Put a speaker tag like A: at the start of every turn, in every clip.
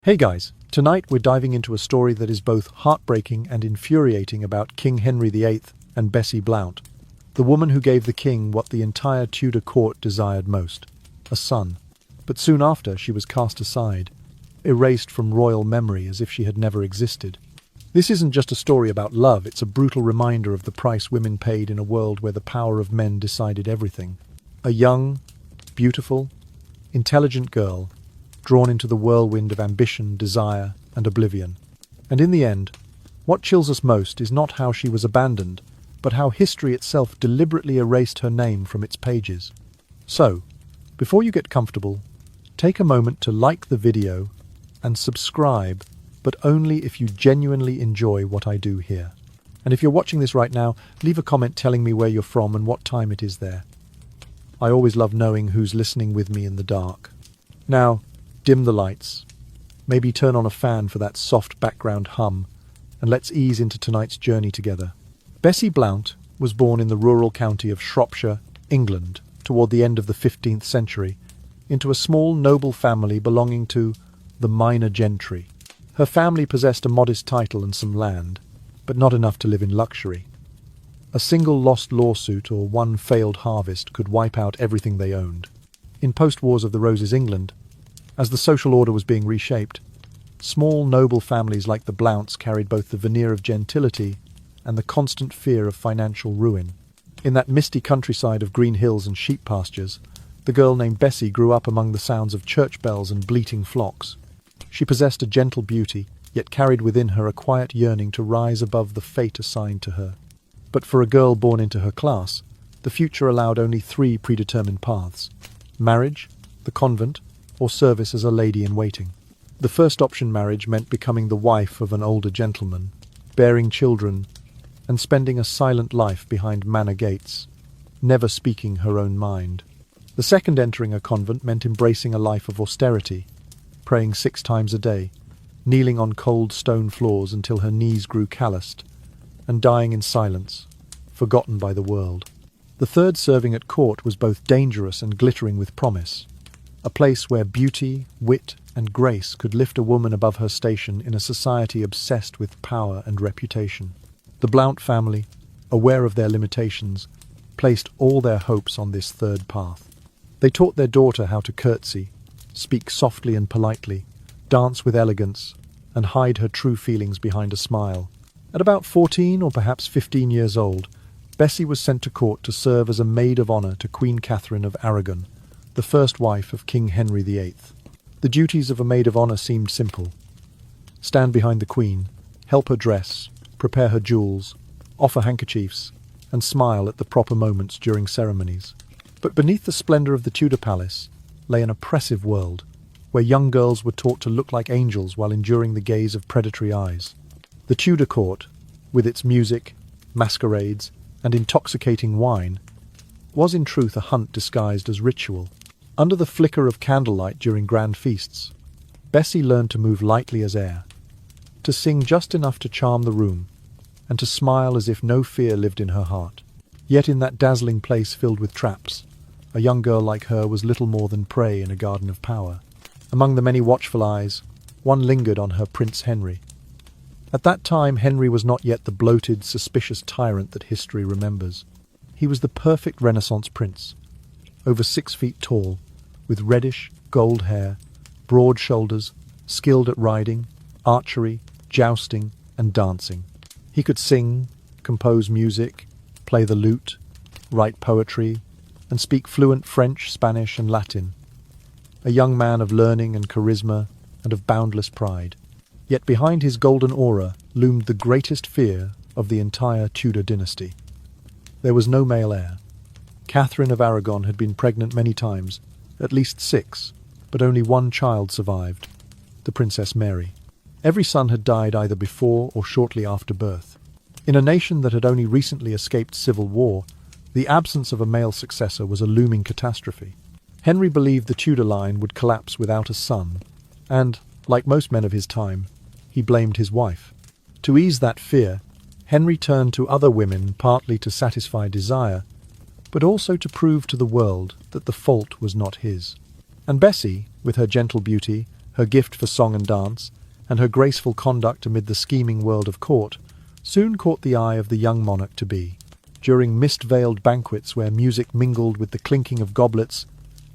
A: Hey guys, tonight we're diving into a story that is both heartbreaking and infuriating about King Henry VIII and Bessie Blount, the woman who gave the king what the entire Tudor court desired most, a son. But soon after, she was cast aside, erased from royal memory as if she had never existed. This isn't just a story about love, it's a brutal reminder of the price women paid in a world where the power of men decided everything. A young, beautiful, intelligent girl drawn into the whirlwind of ambition, desire, and oblivion. And in the end, what chills us most is not how she was abandoned, but how history itself deliberately erased her name from its pages. So, before you get comfortable, take a moment to like the video and subscribe, but only if you genuinely enjoy what I do here. And if you're watching this right now, leave a comment telling me where you're from and what time it is there. I always love knowing who's listening with me in the dark. Now, dim the lights, maybe turn on a fan for that soft background hum, and let's ease into tonight's journey together. Bessie Blount was born in the rural county of Shropshire, England, toward the end of the 15th century, into a small noble family belonging to the minor gentry. Her family possessed a modest title and some land, but not enough to live in luxury. A single lost lawsuit or one failed harvest could wipe out everything they owned. In post-Wars of the Roses England, as the social order was being reshaped, small noble families like the Blounts carried both the veneer of gentility and the constant fear of financial ruin. In that misty countryside of green hills and sheep pastures, the girl named Bessie grew up among the sounds of church bells and bleating flocks. She possessed a gentle beauty, yet carried within her a quiet yearning to rise above the fate assigned to her. But for a girl born into her class, the future allowed only three predetermined paths: marriage, the convent, or service as a lady-in-waiting. The first option, marriage, meant becoming the wife of an older gentleman, bearing children, and spending a silent life behind manor gates, never speaking her own mind. The second, entering a convent, meant embracing a life of austerity, praying 6 times a day, kneeling on cold stone floors until her knees grew calloused, and dying in silence, forgotten by the world. The third, serving at court, was both dangerous and glittering with promise, a place where beauty, wit, and grace could lift a woman above her station in a society obsessed with power and reputation. The Blount family, aware of their limitations, placed all their hopes on this third path. They taught their daughter how to curtsy, speak softly and politely, dance with elegance, and hide her true feelings behind a smile. At about 14 or perhaps 15 years old, Bessie was sent to court to serve as a maid of honour to Queen Catherine of Aragon, the first wife of King Henry VIII. The duties of a maid of honour seemed simple: stand behind the Queen, help her dress, prepare her jewels, offer handkerchiefs, and smile at the proper moments during ceremonies. But beneath the splendour of the Tudor palace lay an oppressive world, where young girls were taught to look like angels while enduring the gaze of predatory eyes. The Tudor court, with its music, masquerades, and intoxicating wine, was in truth a hunt disguised as ritual. Under the flicker of candlelight during grand feasts, Bessie learned to move lightly as air, to sing just enough to charm the room, and to smile as if no fear lived in her heart. Yet in that dazzling place filled with traps, a young girl like her was little more than prey in a garden of power. Among the many watchful eyes, one lingered on her Prince Henry. At that time, Henry was not yet the bloated, suspicious tyrant that history remembers. He was the perfect Renaissance prince, over 6 feet tall, with reddish, gold hair, broad shoulders, skilled at riding, archery, jousting, and dancing. He could sing, compose music, play the lute, write poetry, and speak fluent French, Spanish, and Latin. A young man of learning and charisma and of boundless pride. Yet behind his golden aura loomed the greatest fear of the entire Tudor dynasty. There was no male heir. Catherine of Aragon had been pregnant many times, at least 6, but only one child survived, the Princess Mary. Every son had died either before or shortly after birth. In a nation that had only recently escaped civil war, the absence of a male successor was a looming catastrophe. Henry believed the Tudor line would collapse without a son, and, like most men of his time, he blamed his wife. To ease that fear, Henry turned to other women, partly to satisfy desire, but also to prove to the world that the fault was not his. And Bessie, with her gentle beauty her gift for song and dance, and her graceful conduct amid the scheming world of court, soon caught the eye of the young monarch-to-be. During mist-veiled banquets where music mingled with the clinking of goblets,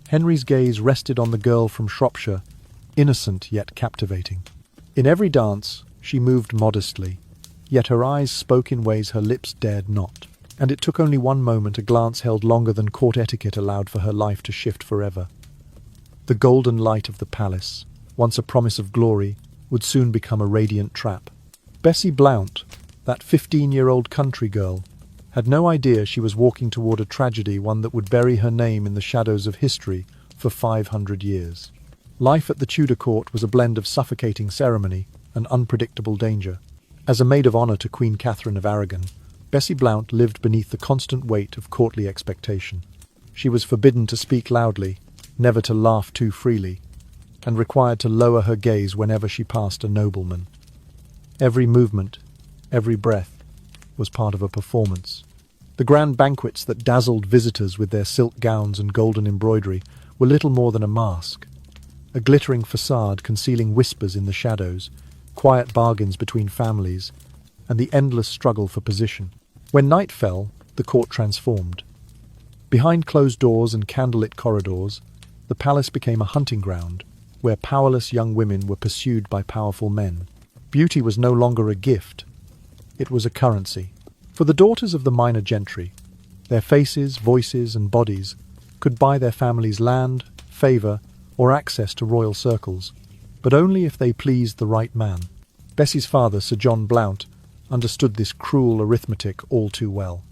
A: Henry's gaze rested on the girl from Shropshire, innocent yet captivating. In every dance, she moved modestly, yet her eyes spoke in ways her lips dared not. And it took only one moment, a glance held longer than court etiquette allowed, for her life to shift forever. The golden light of the palace, once a promise of glory, would soon become a radiant trap. Bessie Blount, that 15-year-old country girl, had no idea she was walking toward a tragedy, one that would bury her name in the shadows of history for 500 years. Life at the Tudor court was a blend of suffocating ceremony and unpredictable danger. As a maid of honour to Queen Catherine of Aragon, Bessie Blount lived beneath the constant weight of courtly expectation. She was forbidden to speak loudly, never to laugh too freely, and required to lower her gaze whenever she passed a nobleman. Every movement, every breath, was part of a performance. The grand banquets that dazzled visitors with their silk gowns and golden embroidery were little more than a mask, a glittering facade concealing whispers in the shadows, quiet bargains between families, and the endless struggle for position. When night fell, the court transformed. Behind closed doors and candlelit corridors, the palace became a hunting ground, where powerless young women were pursued by powerful men. Beauty was no longer a gift, it was a currency. For the daughters of the minor gentry, their faces, voices, and bodies could buy their families land, favour, or access to royal circles, but only if they pleased the right man. Bessie's father, Sir John Blount, understood this cruel arithmetic all too well.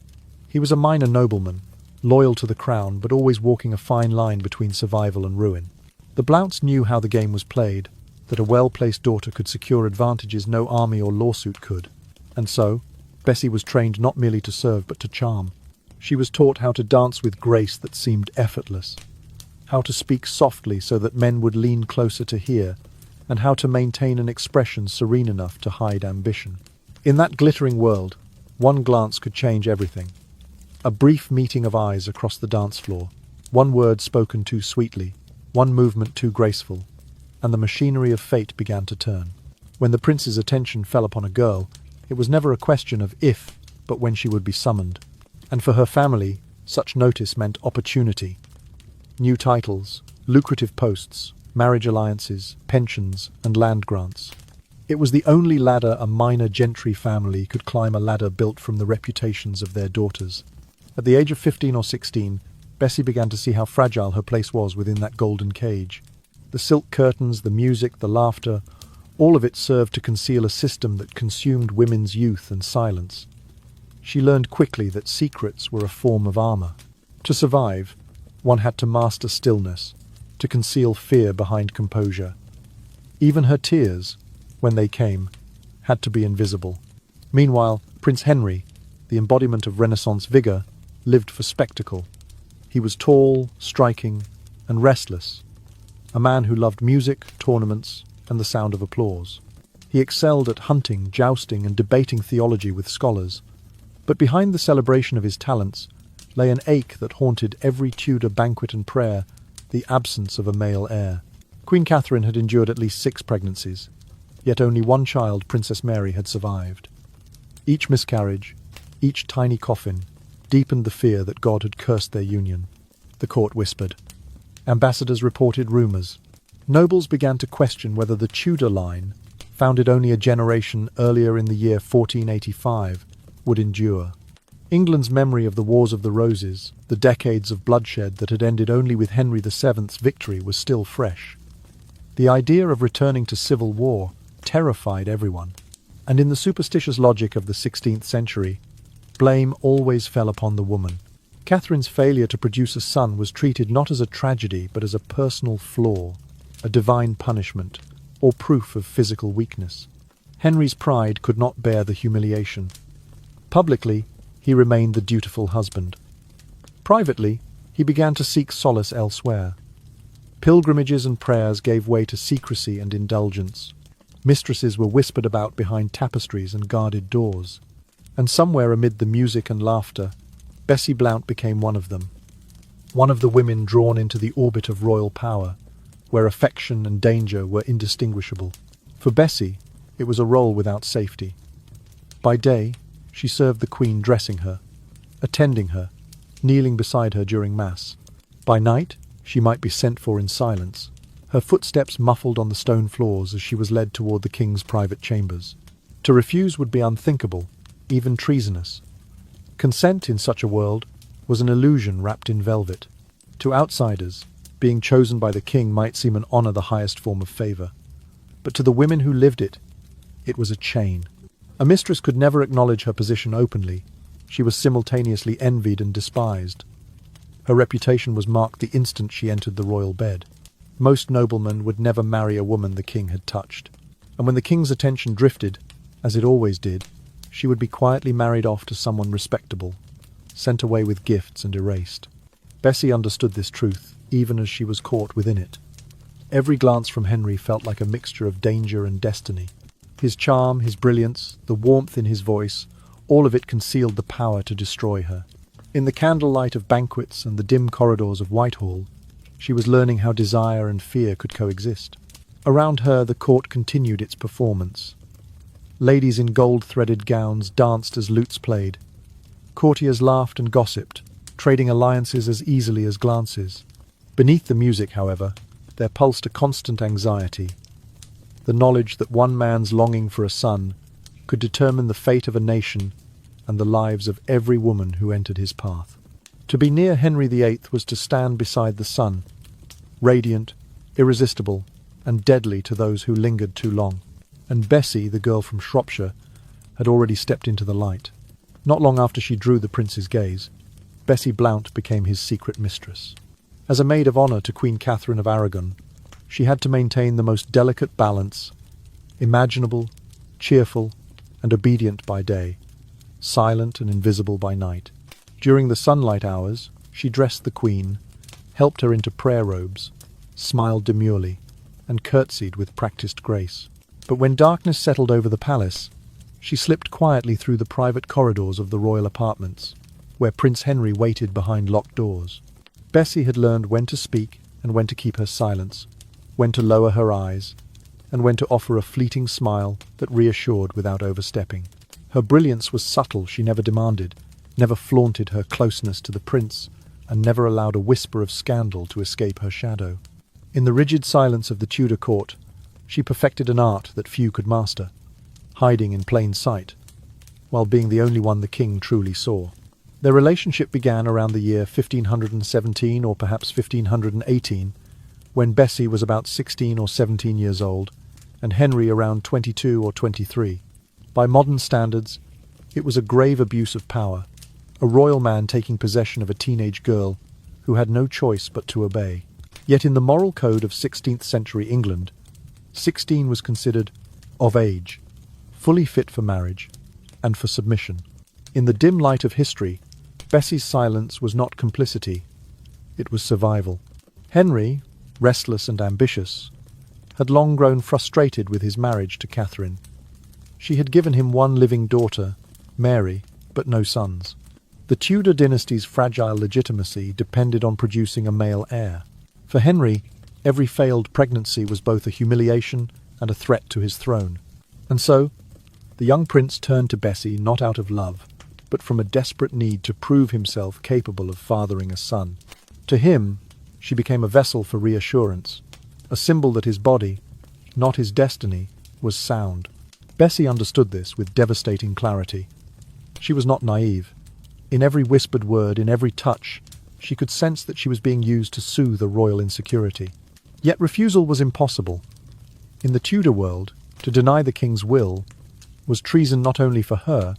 A: He was a minor nobleman, loyal to the crown, but always walking a fine line between survival and ruin. The Blounts knew how the game was played, that a well-placed daughter could secure advantages no army or lawsuit could. And so, Bessie was trained not merely to serve but to charm. She was taught how to dance with grace that seemed effortless, how to speak softly so that men would lean closer to hear, and how to maintain an expression serene enough to hide ambition. In that glittering world, one glance could change everything. A brief meeting of eyes across the dance floor, one word spoken too sweetly, one movement too graceful, and the machinery of fate began to turn. When the prince's attention fell upon a girl, it was never a question of if, but when she would be summoned. And for her family, such notice meant opportunity. New titles, lucrative posts, marriage alliances, pensions, and land grants. It was the only ladder a minor gentry family could climb, a ladder built from the reputations of their daughters. At the age of 15 or 16, Bessie began to see how fragile her place was within that golden cage. The silk curtains, the music, the laughter, all of it served to conceal a system that consumed women's youth and silence. She learned quickly that secrets were a form of armor. To survive, one had to master stillness, to conceal fear behind composure. Even her tears, when they came, had to be invisible. Meanwhile, Prince Henry, the embodiment of Renaissance vigour, lived for spectacle. He was tall, striking, and restless, a man who loved music, tournaments, and the sound of applause. He excelled at hunting, jousting, and debating theology with scholars. But behind the celebration of his talents lay an ache that haunted every Tudor banquet and prayer, the absence of a male heir. Queen Catherine had endured at least 6 pregnancies, yet only one child, Princess Mary, had survived. Each miscarriage, each tiny coffin, deepened the fear that God had cursed their union. The court whispered. Ambassadors reported rumours. Nobles began to question whether the Tudor line, founded only a generation earlier in the year 1485, would endure. England's memory of the Wars of the Roses, the decades of bloodshed that had ended only with Henry VII's victory, was still fresh. The idea of returning to civil war terrified everyone, and in the superstitious logic of the 16th century, blame always fell upon the woman. Catherine's failure to produce a son was treated not as a tragedy but as a personal flaw, a divine punishment, or proof of physical weakness. Henry's pride could not bear the humiliation. Publicly, he remained the dutiful husband. Privately, he began to seek solace elsewhere. Pilgrimages and prayers gave way to secrecy and indulgence. Mistresses were whispered about behind tapestries and guarded doors. And somewhere amid the music and laughter, Bessie Blount became one of them. One of the women drawn into the orbit of royal power, where affection and danger were indistinguishable. For Bessie, it was a role without safety. By day, she served the Queen, dressing her, attending her, kneeling beside her during Mass. By night, she might be sent for in silence, her footsteps muffled on the stone floors as she was led toward the King's private chambers. To refuse would be unthinkable, even treasonous. Consent in such a world was an illusion wrapped in velvet. To outsiders, being chosen by the King might seem an honor, the highest form of favor. But to the women who lived it, it was a chain. A mistress could never acknowledge her position openly. She was simultaneously envied and despised. Her reputation was marked the instant she entered the royal bed. Most noblemen would never marry a woman the King had touched. And when the King's attention drifted, as it always did, she would be quietly married off to someone respectable, sent away with gifts and erased. Bessie understood this truth, even as she was caught within it. Every glance from Henry felt like a mixture of danger and destiny. His charm, his brilliance, the warmth in his voice, all of it concealed the power to destroy her. In the candlelight of banquets and the dim corridors of Whitehall, she was learning how desire and fear could coexist. Around her, the court continued its performance. Ladies in gold-threaded gowns danced as lutes played. Courtiers laughed and gossiped, trading alliances as easily as glances. Beneath the music, however, there pulsed a constant anxiety. The knowledge that one man's longing for a son could determine the fate of a nation and the lives of every woman who entered his path. To be near Henry VIII was to stand beside the sun, radiant, irresistible, and deadly to those who lingered too long. And Bessie, the girl from Shropshire, had already stepped into the light. Not long after she drew the prince's gaze, Bessie Blount became his secret mistress. As a maid of honour to Queen Catherine of Aragon, she had to maintain the most delicate balance, imaginable, cheerful, and obedient by day, silent and invisible by night. During the sunlight hours, she dressed the Queen, helped her into prayer robes, smiled demurely, and curtsied with practised grace. But when darkness settled over the palace, she slipped quietly through the private corridors of the royal apartments, where Prince Henry waited behind locked doors. Bessie had learned when to speak and when to keep her silence, when to lower her eyes, and when to offer a fleeting smile that reassured without overstepping. Her brilliance was subtle. She never demanded, never flaunted her closeness to the prince, and never allowed a whisper of scandal to escape her shadow. In the rigid silence of the Tudor court, she perfected an art that few could master, hiding in plain sight, while being the only one the king truly saw. Their relationship began around the year 1517 or perhaps 1518, when Bessie was about 16 or 17 years old, and Henry around 22 or 23. By modern standards, it was a grave abuse of power, a royal man taking possession of a teenage girl who had no choice but to obey. Yet in the moral code of 16th century England, 16 was considered of age, fully fit for marriage, and for submission. In the dim light of history, Bessie's silence was not complicity, it was survival. Henry, restless and ambitious, had long grown frustrated with his marriage to Catherine. She had given him one living daughter, Mary, but no sons. The Tudor dynasty's fragile legitimacy depended on producing a male heir. For Henry, every failed pregnancy was both a humiliation and a threat to his throne. And so, the young prince turned to Bessie not out of love, but from a desperate need to prove himself capable of fathering a son. To him, she became a vessel for reassurance, a symbol that his body, not his destiny, was sound. Bessie understood this with devastating clarity. She was not naive. In every whispered word, in every touch, she could sense that she was being used to soothe a royal insecurity. Yet refusal was impossible. In the Tudor world, to deny the king's will was treason not only for her,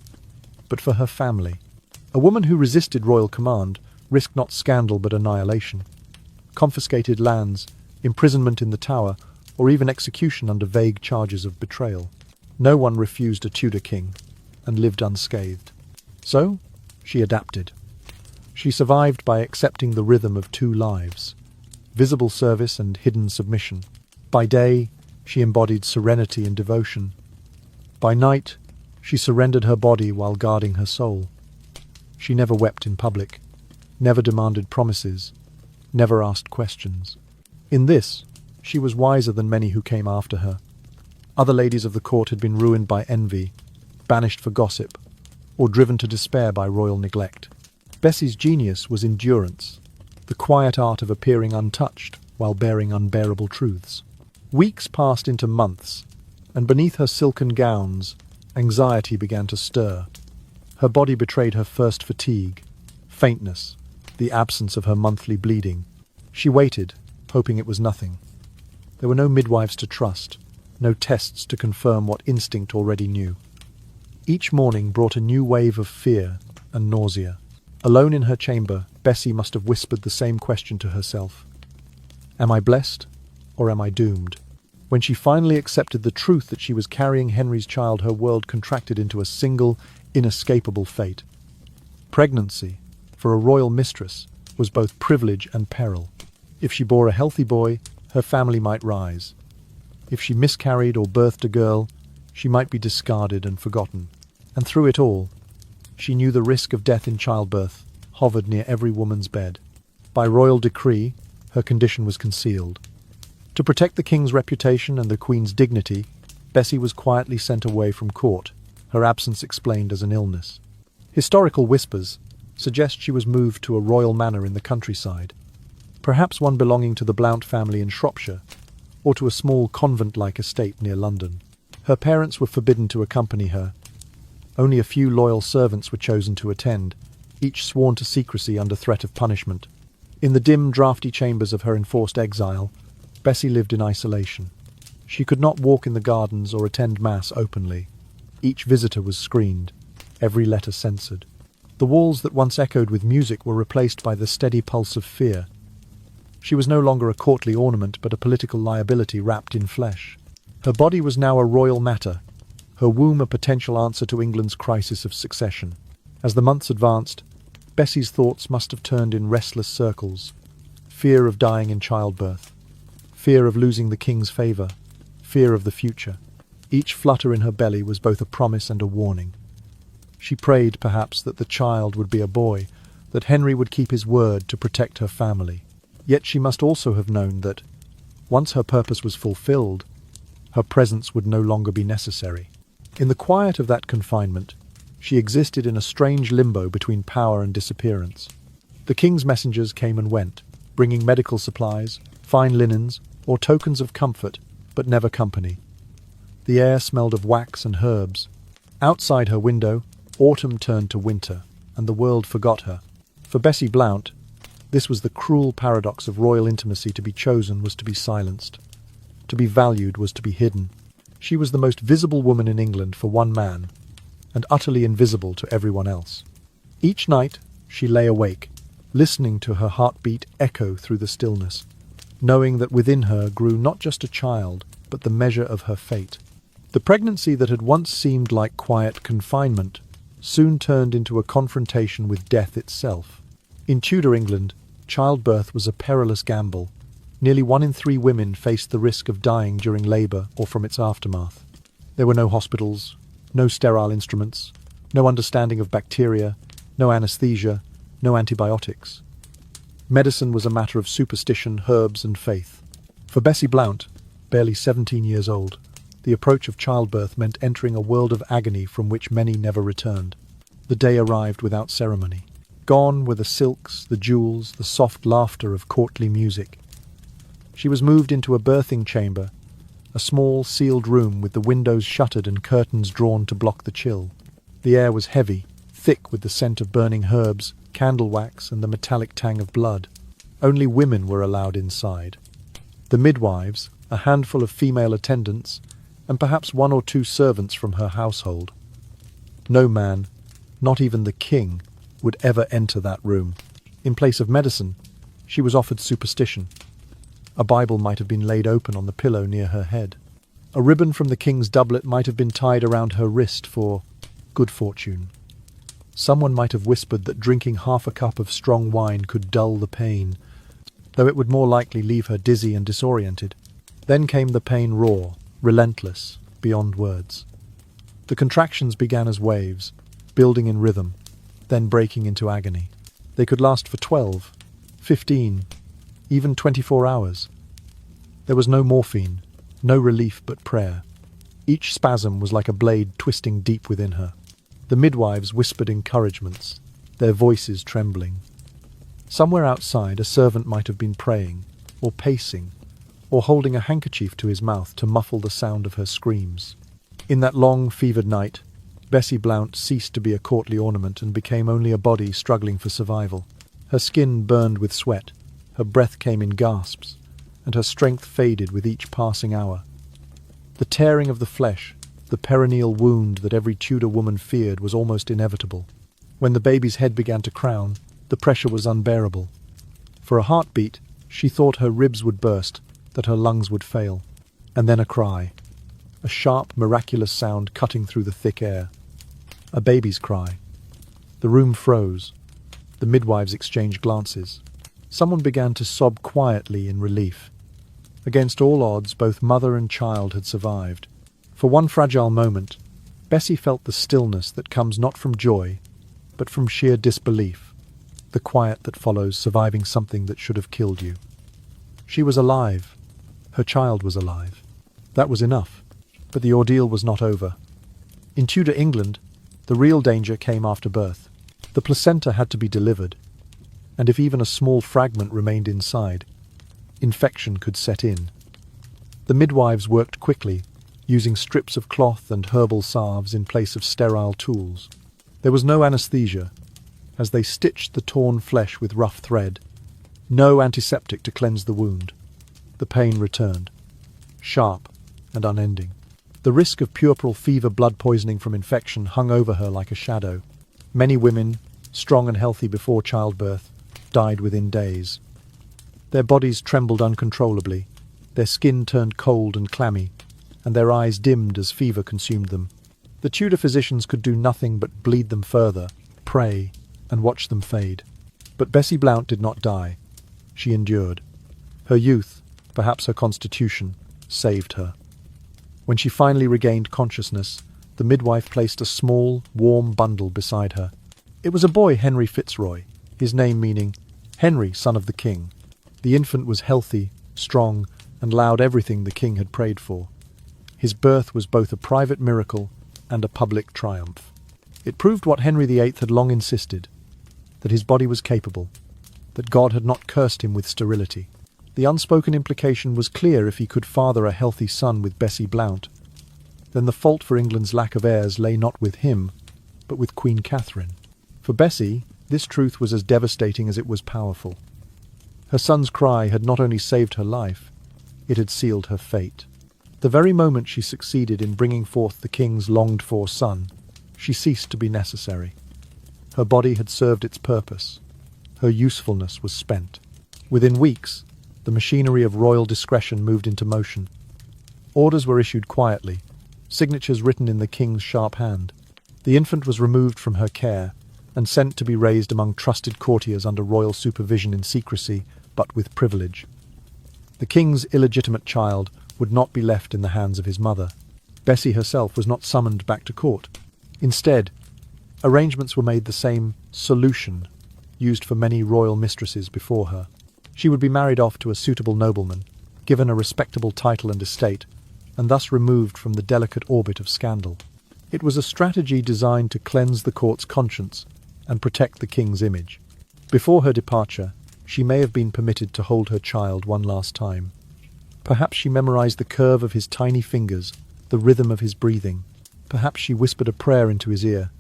A: but for her family. A woman who resisted royal command risked not scandal but annihilation. Confiscated lands, imprisonment in the Tower, or even execution under vague charges of betrayal. No one refused a Tudor king and lived unscathed. So, she adapted. She survived by accepting the rhythm of two lives, visible service and hidden submission. By day, she embodied serenity and devotion. By night, she surrendered her body while guarding her soul. She never wept in public, never demanded promises, never asked questions. In this, She was wiser than many who came after her. Other ladies of the court had been ruined by envy, banished for gossip, or driven to despair by royal neglect. Bessie's genius was endurance, the quiet art of appearing untouched while bearing unbearable truths. Weeks passed into months, and beneath her silken gowns, anxiety began to stir. Her body betrayed her first fatigue, faintness, the absence of her monthly bleeding. She waited, hoping it was nothing. There were no midwives to trust, no tests to confirm what instinct already knew. Each morning brought a new wave of fear and nausea. Alone in her chamber, Bessie must have whispered the same question to herself. Am I blessed, or am I doomed? When she finally accepted the truth that she was carrying Henry's child, her world contracted into a single, inescapable fate. Pregnancy, for a royal mistress, was both privilege and peril. If she bore a healthy boy, her family might rise. If she miscarried or birthed a girl, she might be discarded and forgotten. And through it all, she knew the risk of death in childbirth hovered near every woman's bed. By royal decree, her condition was concealed. To protect the king's reputation and the queen's dignity, Bessie was quietly sent away from court, her absence explained as an illness. Historical whispers suggest she was moved to a royal manor in the countryside, perhaps one belonging to the Blount family in Shropshire, or to a small convent-like estate near London. Her parents were forbidden to accompany her. Only a few loyal servants were chosen to attend, each sworn to secrecy under threat of punishment. In the dim, draughty chambers of her enforced exile, Bessie lived in isolation. She could not walk in the gardens or attend mass openly. Each visitor was screened, every letter censored. The walls that once echoed with music were replaced by the steady pulse of fear. She was no longer a courtly ornament, but a political liability wrapped in flesh. Her body was now a royal matter, her womb a potential answer to England's crisis of succession. As the months advanced, Bessie's thoughts must have turned in restless circles. Fear of dying in childbirth, fear of losing the king's favour, fear of the future. Each flutter in her belly was both a promise and a warning. She prayed, perhaps, that the child would be a boy, that Henry would keep his word to protect her family. Yet she must also have known that, once her purpose was fulfilled, her presence would no longer be necessary. In the quiet of that confinement, she existed in a strange limbo between power and disappearance. The king's messengers came and went, bringing medical supplies, fine linens, or tokens of comfort, but never company. The air smelled of wax and herbs. Outside her window, autumn turned to winter, and the world forgot her. For Bessie Blount, this was the cruel paradox of royal intimacy. To be chosen was to be silenced. To be valued was to be hidden. She was the most visible woman in England for one man, and utterly invisible to everyone else. Each night she lay awake, listening to her heartbeat echo through the stillness, knowing that within her grew not just a child, but the measure of her fate. The pregnancy that had once seemed like quiet confinement soon turned into a confrontation with death itself. In Tudor England, childbirth was a perilous gamble. Nearly 1 in 3 women faced the risk of dying during labour or from its aftermath. There were no hospitals, no sterile instruments, no understanding of bacteria, no anesthesia, no antibiotics. Medicine was a matter of superstition, herbs and faith. For Bessie Blount, barely 17 years old, the approach of childbirth meant entering a world of agony from which many never returned. The day arrived without ceremony. Gone were the silks, the jewels, the soft laughter of courtly music. She was moved into a birthing chamber, a small, sealed room with the windows shuttered and curtains drawn to block the chill. The air was heavy, thick with the scent of burning herbs, candle wax, and the metallic tang of blood. Only women were allowed inside. The midwives, a handful of female attendants, and perhaps 1 or 2 servants from her household. No man, not even the king, would ever enter that room. In place of medicine, she was offered superstition. A Bible might have been laid open on the pillow near her head. A ribbon from the king's doublet might have been tied around her wrist for good fortune. Someone might have whispered that drinking half a cup of strong wine could dull the pain, though it would more likely leave her dizzy and disoriented. Then came the pain raw, relentless, beyond words. The contractions began as waves, building in rhythm, then breaking into agony. They could last for 12, 15, even 24 hours. There was no morphine, no relief but prayer. Each spasm was like a blade twisting deep within her. The midwives whispered encouragements, their voices trembling. Somewhere outside, a servant might have been praying, or pacing, or holding a handkerchief to his mouth to muffle the sound of her screams. In that long, fevered night, Bessie Blount ceased to be a courtly ornament and became only a body struggling for survival. Her skin burned with sweat, her breath came in gasps, and her strength faded with each passing hour. The tearing of the flesh, the perineal wound that every Tudor woman feared, was almost inevitable. When the baby's head began to crown, the pressure was unbearable. For a heartbeat, she thought her ribs would burst, that her lungs would fail. And then a cry. A sharp, miraculous sound cutting through the thick air. A baby's cry. The room froze. The midwives exchanged glances. Someone began to sob quietly in relief. Against all odds, both mother and child had survived. For one fragile moment, Bessie felt the stillness that comes not from joy, but from sheer disbelief, the quiet that follows surviving something that should have killed you. She was alive. Her child was alive. That was enough. But the ordeal was not over. In Tudor England, the real danger came after birth. The placenta had to be delivered, and if even a small fragment remained inside, infection could set in. The midwives worked quickly, using strips of cloth and herbal salves in place of sterile tools. There was no anesthesia, as they stitched the torn flesh with rough thread, no antiseptic to cleanse the wound. The pain returned, sharp and unending. The risk of puerperal fever blood poisoning from infection hung over her like a shadow. Many women, strong and healthy before childbirth, died within days. Their bodies trembled uncontrollably, their skin turned cold and clammy, and their eyes dimmed as fever consumed them. The Tudor physicians could do nothing but bleed them further, pray, and watch them fade. But Bessie Blount did not die. She endured. Her youth, perhaps her constitution, saved her. When she finally regained consciousness, the midwife placed a small, warm bundle beside her. It was a boy, Henry Fitzroy, his name meaning Henry, son of the king. The infant was healthy, strong, and allowed everything the king had prayed for. His birth was both a private miracle and a public triumph. It proved what Henry VIII had long insisted, that his body was capable, that God had not cursed him with sterility. The unspoken implication was clear: if he could father a healthy son with Bessie Blount, then the fault for England's lack of heirs lay not with him, but with Queen Catherine. For Bessie, this truth was as devastating as it was powerful. Her son's cry had not only saved her life, it had sealed her fate. The very moment she succeeded in bringing forth the king's longed-for son, she ceased to be necessary. Her body had served its purpose. Her usefulness was spent. Within weeks, the machinery of royal discretion moved into motion. Orders were issued quietly, signatures written in the king's sharp hand. The infant was removed from her care and sent to be raised among trusted courtiers under royal supervision in secrecy, but with privilege. The king's illegitimate child would not be left in the hands of his mother. Bessie herself was not summoned back to court. Instead, arrangements were made the same solution used for many royal mistresses before her. She would be married off to a suitable nobleman, given a respectable title and estate, and thus removed from the delicate orbit of scandal. It was a strategy designed to cleanse the court's conscience and protect the king's image. Before her departure, she may have been permitted to hold her child one last time. Perhaps she memorized the curve of his tiny fingers, the rhythm of his breathing. Perhaps she whispered a prayer into his ear,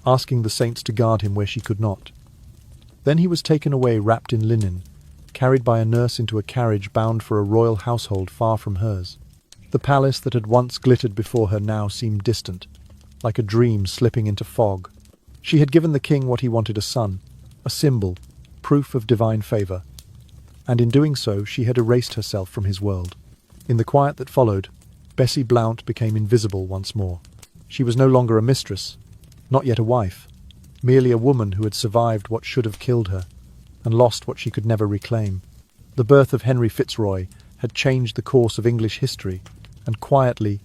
A: asking the saints to guard him where she could not. Then he was taken away wrapped in linen, carried by a nurse into a carriage bound for a royal household far from hers. The palace that had once glittered before her now seemed distant, like a dream slipping into fog. She had given the king what he wanted: a son, a symbol, proof of divine favour. And in doing so, she had erased herself from his world. In the quiet that followed, Bessie Blount became invisible once more. She was no longer a mistress, not yet a wife, merely a woman who had survived what should have killed her, and lost what she could never reclaim. The birth of Henry Fitzroy had changed the course of English history, and quietly,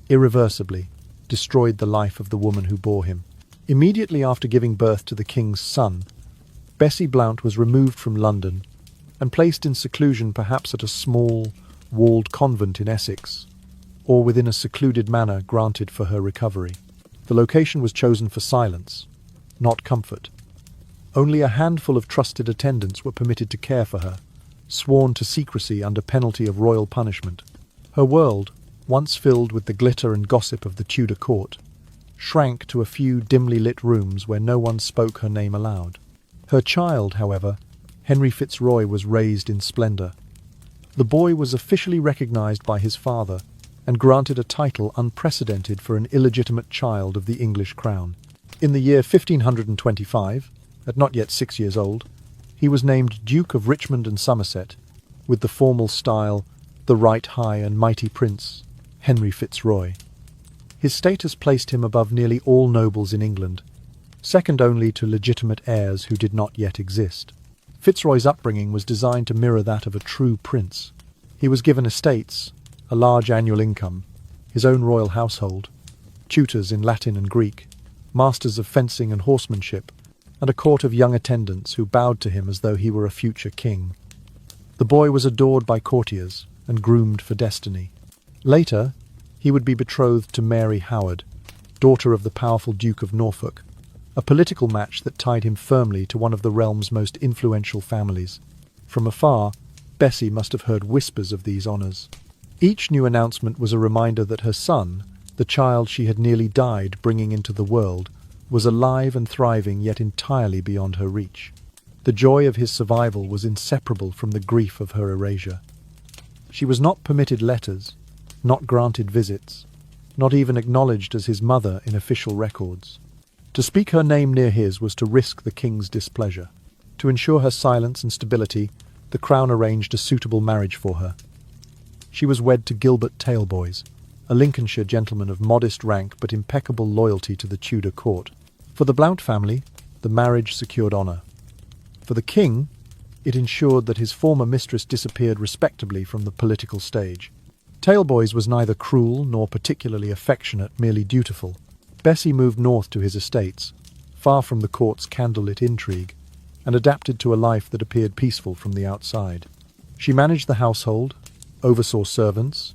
A: irreversibly, destroyed the life of the woman who bore him. Immediately after giving birth to the king's son, Bessie Blount was removed from London and placed in seclusion, perhaps at a small, walled convent in Essex, or within a secluded manor granted for her recovery. The location was chosen for silence, not comfort. Only a handful of trusted attendants were permitted to care for her, sworn to secrecy under penalty of royal punishment. Her world, once filled with the glitter and gossip of the Tudor court, shrank to a few dimly lit rooms where no one spoke her name aloud. Her child, however, Henry Fitzroy, was raised in splendour. The boy was officially recognised by his father and granted a title unprecedented for an illegitimate child of the English crown. In the year 1525, at not yet 6 years old, he was named Duke of Richmond and Somerset, with the formal style, the Right High and Mighty Prince, Henry Fitzroy. His status placed him above nearly all nobles in England, second only to legitimate heirs who did not yet exist. Fitzroy's upbringing was designed to mirror that of a true prince. He was given estates, a large annual income, his own royal household, tutors in Latin and Greek, masters of fencing and horsemanship, and a court of young attendants who bowed to him as though he were a future king. The boy was adored by courtiers and groomed for destiny. Later, he would be betrothed to Mary Howard, daughter of the powerful Duke of Norfolk, a political match that tied him firmly to one of the realm's most influential families. From afar, Bessie must have heard whispers of these honours. Each new announcement was a reminder that her son, the child she had nearly died bringing into the world, was alive and thriving, yet entirely beyond her reach. The joy of his survival was inseparable from the grief of her erasure. She was not permitted letters, not granted visits, not even acknowledged as his mother in official records. To speak her name near his was to risk the king's displeasure. To ensure her silence and stability, the crown arranged a suitable marriage for her. She was wed to Gilbert Taleboys, a Lincolnshire gentleman of modest rank but impeccable loyalty to the Tudor court. For the Blount family, the marriage secured honour. For the king, it ensured that his former mistress disappeared respectably from the political stage. Taleboys was neither cruel nor particularly affectionate, merely dutiful. Bessie moved north to his estates, far from the court's candlelit intrigue, and adapted to a life that appeared peaceful from the outside. She managed the household, oversaw servants,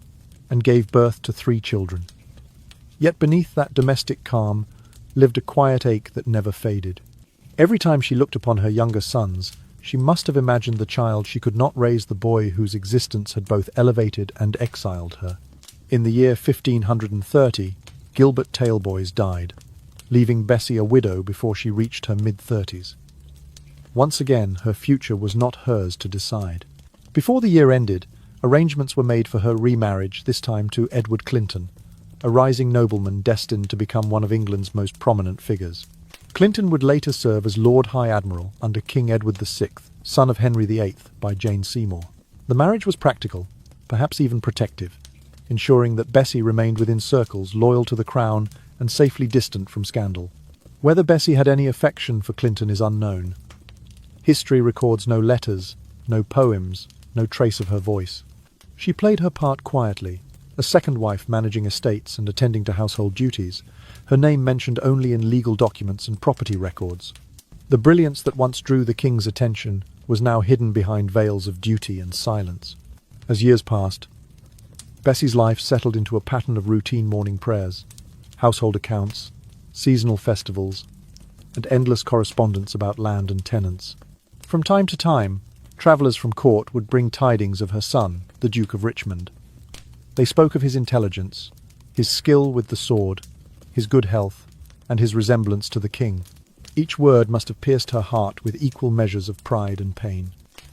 A: and gave birth to 3 children. Yet beneath that domestic calm lived a quiet ache that never faded. Every time she looked upon her younger sons, she must have imagined the child she could not raise, the boy whose existence had both elevated and exiled her. In the year 1530, Gilbert Taleboys died, leaving Bessie a widow before she reached her mid-30s. Once again, her future was not hers to decide. Before the year ended, arrangements were made for her remarriage, this time to Edward Clinton, a rising nobleman destined to become one of England's most prominent figures. Clinton would later serve as Lord High Admiral under King Edward VI, son of Henry VIII, by Jane Seymour. The marriage was practical, perhaps even protective, ensuring that Bessie remained within circles loyal to the crown and safely distant from scandal. Whether Bessie had any affection for Clinton is unknown. History records no letters, no poems, no trace of her voice. She played her part quietly, a second wife managing estates and attending to household duties, her name mentioned only in legal documents and property records. The brilliance that once drew the king's attention was now hidden behind veils of duty and silence. As years passed, Bessie's life settled into a pattern of routine morning prayers, household accounts, seasonal festivals, and endless correspondence about land and tenants. From time to time, travellers from court would bring tidings of her son, the Duke of Richmond. They spoke of his intelligence, his skill with the sword, his good health, and his resemblance to the king. Each word must have pierced her heart with equal measures of pride and pain.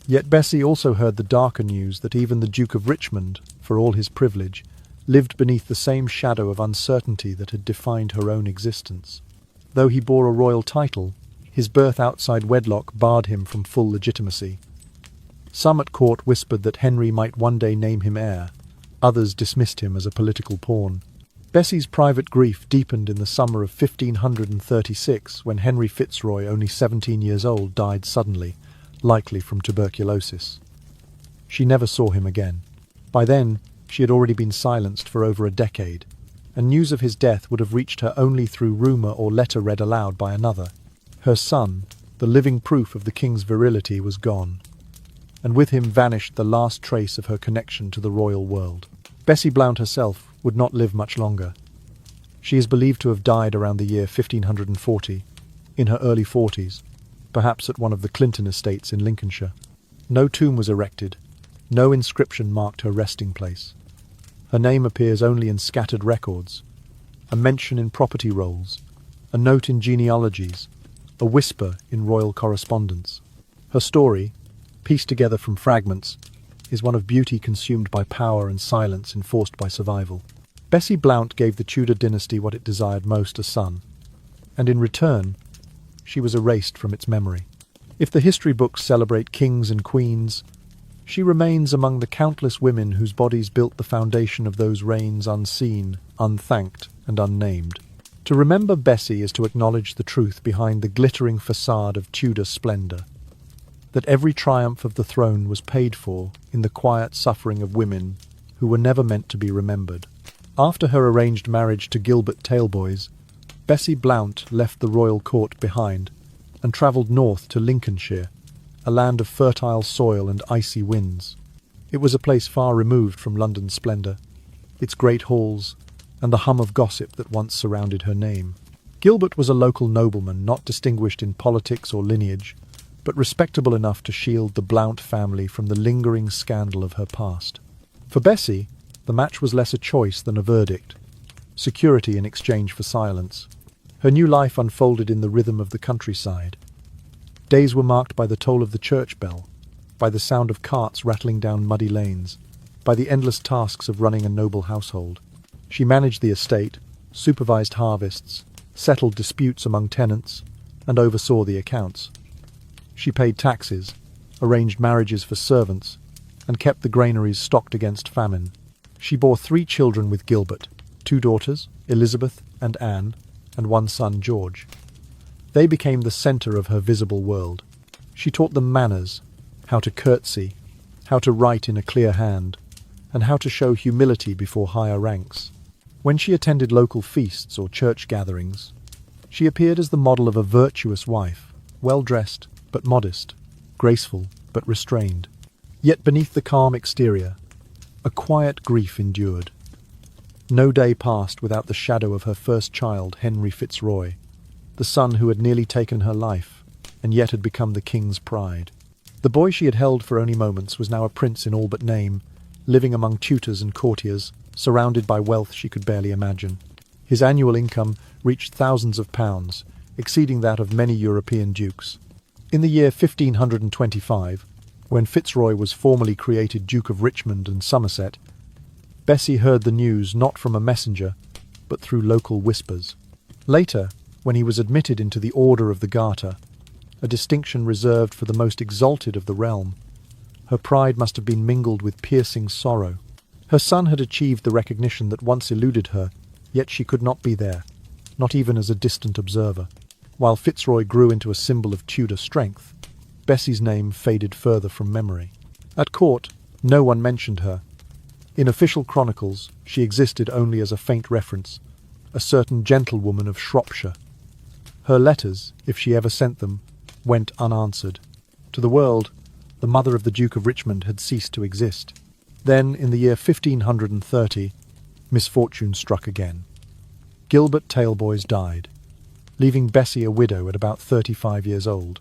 A: Yet Bessie also heard the darker news that even the Duke of Richmond, for all his privilege, lived beneath the same shadow of uncertainty that had defined her own existence. Though he bore a royal title, his birth outside wedlock barred him from full legitimacy. Some at court whispered that Henry might one day name him heir. Others dismissed him as a political pawn. Bessie's private grief deepened in the summer of 1536 when Henry Fitzroy, only 17 years old, died suddenly, likely from tuberculosis. She never saw him again. By then, she had already been silenced for over a decade, and news of his death would have reached her only through rumour or letter read aloud by another. Her son, the living proof of the king's virility, was gone. and with him vanished the last trace of her connection to the royal world. Bessie Blount herself would not live much longer. She is believed to have died around the year 1540, in her early 40s, perhaps at one of the Clinton estates in Lincolnshire. No tomb was erected, no inscription marked her resting place. Her name appears only in scattered records, a mention in property rolls, a note in genealogies, a whisper in royal correspondence. Her story, pieced together from fragments, is one of beauty consumed by power and silence enforced by survival. Bessie Blount gave the Tudor dynasty what it desired most, a son, and in return, she was erased from its memory. If the history books celebrate kings and queens, she remains among the countless women whose bodies built the foundation of those reigns unseen, unthanked, and unnamed. To remember Bessie is to acknowledge the truth behind the glittering facade of Tudor splendor, that every triumph of the throne was paid for in the quiet suffering of women who were never meant to be remembered. After her arranged marriage to Gilbert Taleboys, Bessie Blount left the royal court behind and travelled north to Lincolnshire, a land of fertile soil and icy winds. It was a place far removed from London's splendour, its great halls, and the hum of gossip that once surrounded her name. Gilbert was a local nobleman, not distinguished in politics or lineage, but respectable enough to shield the Blount family from the lingering scandal of her past. For Bessie, the match was less a choice than a verdict, security in exchange for silence. Her new life unfolded in the rhythm of the countryside. Days were marked by the toll of the church bell, by the sound of carts rattling down muddy lanes, by the endless tasks of running a noble household. She managed the estate, supervised harvests, settled disputes among tenants, and oversaw the accounts. She paid taxes, arranged marriages for servants, and kept the granaries stocked against famine. She bore 3 children with Gilbert, 2 daughters, Elizabeth and Anne, and 1 son, George. They became the centre of her visible world. She taught them manners, how to curtsy, how to write in a clear hand, and how to show humility before higher ranks. When she attended local feasts or church gatherings, she appeared as the model of a virtuous wife, well-dressed but modest, graceful but restrained. Yet beneath the calm exterior, a quiet grief endured. No day passed without the shadow of her first child, Henry Fitzroy, the son who had nearly taken her life, and yet had become the king's pride. The boy she had held for only moments was now a prince in all but name, living among tutors and courtiers, surrounded by wealth she could barely imagine. His annual income reached thousands of pounds, exceeding that of many European dukes. In the year 1525, when Fitzroy was formally created Duke of Richmond and Somerset, Bessie heard the news not from a messenger, but through local whispers. Later, when he was admitted into the Order of the Garter, a distinction reserved for the most exalted of the realm, her pride must have been mingled with piercing sorrow. Her son had achieved the recognition that once eluded her, yet she could not be there, not even as a distant observer. While Fitzroy grew into a symbol of Tudor strength, Bessie's name faded further from memory. At court, no one mentioned her. In official chronicles, she existed only as a faint reference, a certain gentlewoman of Shropshire. Her letters, if she ever sent them, went unanswered. To the world, the mother of the Duke of Richmond had ceased to exist. Then, in the year 1530, misfortune struck again. Gilbert Taleboys died, leaving Bessie a widow at about 35 years old.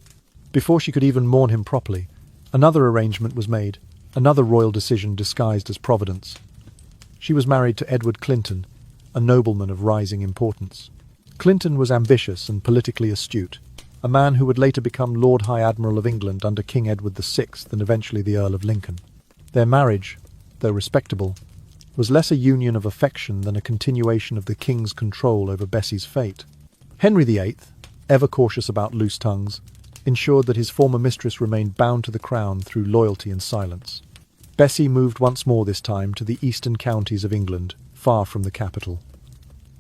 A: Before she could even mourn him properly, another arrangement was made, another royal decision disguised as providence. She was married to Edward Clinton, a nobleman of rising importance. Clinton was ambitious and politically astute, a man who would later become Lord High Admiral of England under King Edward VI and eventually the Earl of Lincoln. Their marriage, though respectable, was less a union of affection than a continuation of the king's control over Bessie's fate. Henry VIII, ever cautious about loose tongues, ensured that his former mistress remained bound to the crown through loyalty and silence. Bessie moved once more this time to the eastern counties of England, far from the capital.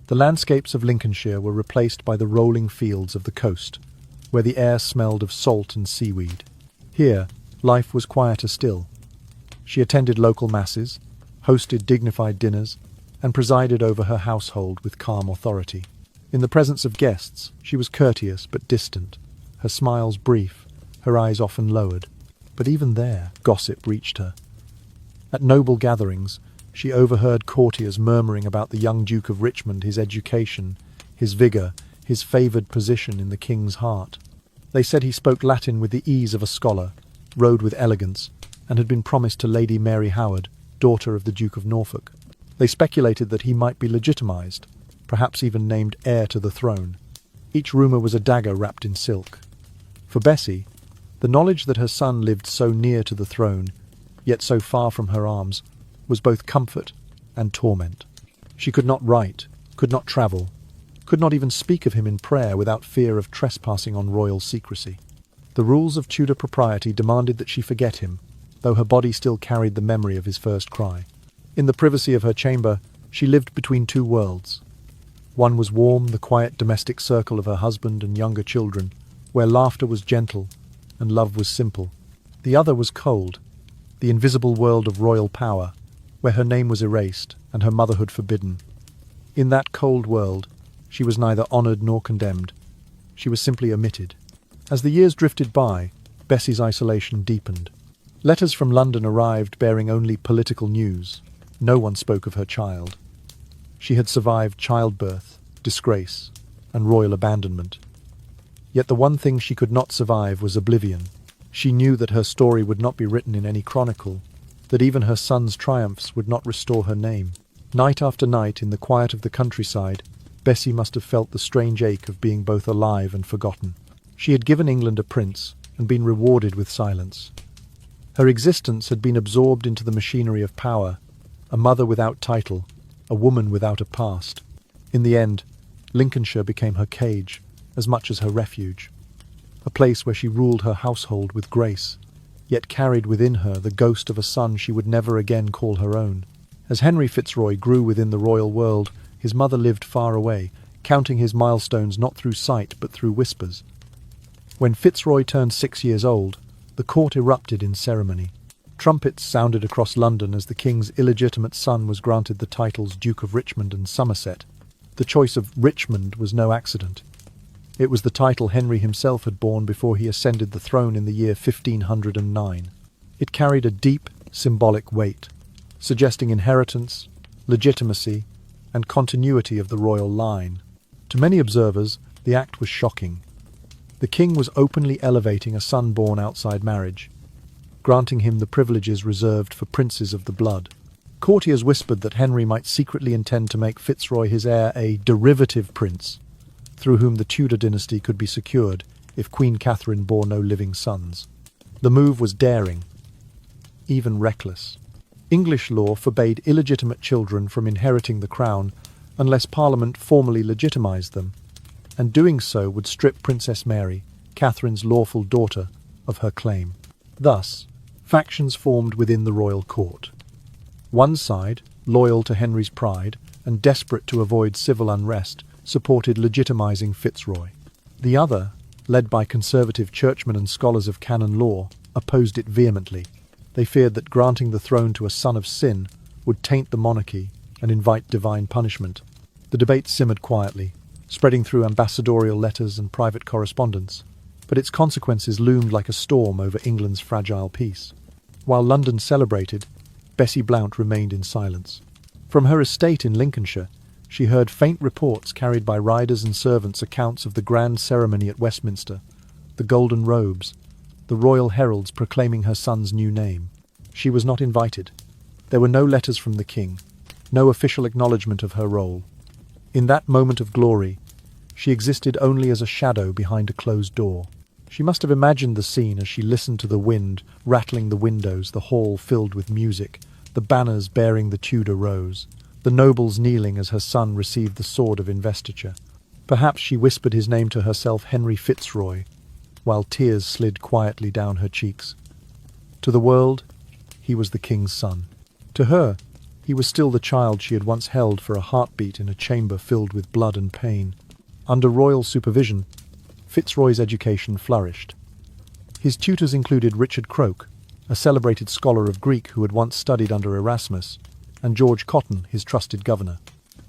A: The landscapes of Lincolnshire were replaced by the rolling fields of the coast, where the air smelled of salt and seaweed. Here, life was quieter still. She attended local masses, hosted dignified dinners, and presided over her household with calm authority. In the presence of guests, she was courteous but distant, her smiles brief, her eyes often lowered. But even there, gossip reached her. At noble gatherings, she overheard courtiers murmuring about the young Duke of Richmond, his education, his vigour, his favoured position in the king's heart. They said he spoke Latin with the ease of a scholar, rode with elegance, and had been promised to Lady Mary Howard, daughter of the Duke of Norfolk. They speculated that he might be legitimised, perhaps even named heir to the throne. Each rumour was a dagger wrapped in silk. For Bessie, the knowledge that her son lived so near to the throne, yet so far from her arms, was both comfort and torment. She could not write, could not travel, could not even speak of him in prayer without fear of trespassing on royal secrecy. The rules of Tudor propriety demanded that she forget him, though her body still carried the memory of his first cry. In the privacy of her chamber, she lived between two worlds. One was warm, the quiet domestic circle of her husband and younger children, where laughter was gentle and love was simple. The other was cold, the invisible world of royal power, where her name was erased and her motherhood forbidden. In that cold world, she was neither honoured nor condemned. She was simply omitted. As the years drifted by, Bessie's isolation deepened. Letters from London arrived bearing only political news. No one spoke of her child. She had survived childbirth, disgrace, and royal abandonment. Yet the one thing she could not survive was oblivion. She knew that her story would not be written in any chronicle, that even her son's triumphs would not restore her name. Night after night, in the quiet of the countryside, Bessie must have felt the strange ache of being both alive and forgotten. She had given England a prince and been rewarded with silence. Her existence had been absorbed into the machinery of power, a mother without title, a woman without a past. In the end, Lincolnshire became her cage, as much as her refuge, a place where she ruled her household with grace, yet carried within her the ghost of a son she would never again call her own. As Henry Fitzroy grew within the royal world, his mother lived far away, counting his milestones not through sight but through whispers. When Fitzroy turned 6 years old, the court erupted in ceremony. Trumpets sounded across London as the king's illegitimate son was granted the titles Duke of Richmond and Somerset. The choice of Richmond was no accident. It was the title Henry himself had borne before he ascended the throne in the year 1509. It carried a deep, symbolic weight, suggesting inheritance, legitimacy, and continuity of the royal line. To many observers, the act was shocking. The king was openly elevating a son born outside marriage, granting him the privileges reserved for princes of the blood. Courtiers whispered that Henry might secretly intend to make Fitzroy his heir a derivative prince, through whom the Tudor dynasty could be secured if Queen Catherine bore no living sons. The move was daring, even reckless. English law forbade illegitimate children from inheriting the crown unless Parliament formally legitimised them, and doing so would strip Princess Mary, Catherine's lawful daughter, of her claim. Thus, factions formed within the royal court. One side, loyal to Henry's pride and desperate to avoid civil unrest, supported legitimising Fitzroy. The other, led by conservative churchmen and scholars of canon law, opposed it vehemently. They feared that granting the throne to a son of sin would taint the monarchy and invite divine punishment. The debate simmered quietly, spreading through ambassadorial letters and private correspondence, but its consequences loomed like a storm over England's fragile peace. While London celebrated, Bessie Blount remained in silence. From her estate in Lincolnshire, she heard faint reports carried by riders and servants accounts of the grand ceremony at Westminster, the golden robes, the royal heralds proclaiming her son's new name. She was not invited. There were no letters from the king, no official acknowledgement of her role. In that moment of glory, she existed only as a shadow behind a closed door. She must have imagined the scene as she listened to the wind rattling the windows, the hall filled with music, the banners bearing the Tudor rose, the nobles kneeling as her son received the sword of investiture. Perhaps she whispered his name to herself, Henry Fitzroy, while tears slid quietly down her cheeks. To the world, he was the king's son. To her, he was still the child she had once held for a heartbeat in a chamber filled with blood and pain. Under royal supervision, Fitzroy's education flourished. His tutors included Richard Croke, a celebrated scholar of Greek who had once studied under Erasmus, and George Cotton, his trusted governor.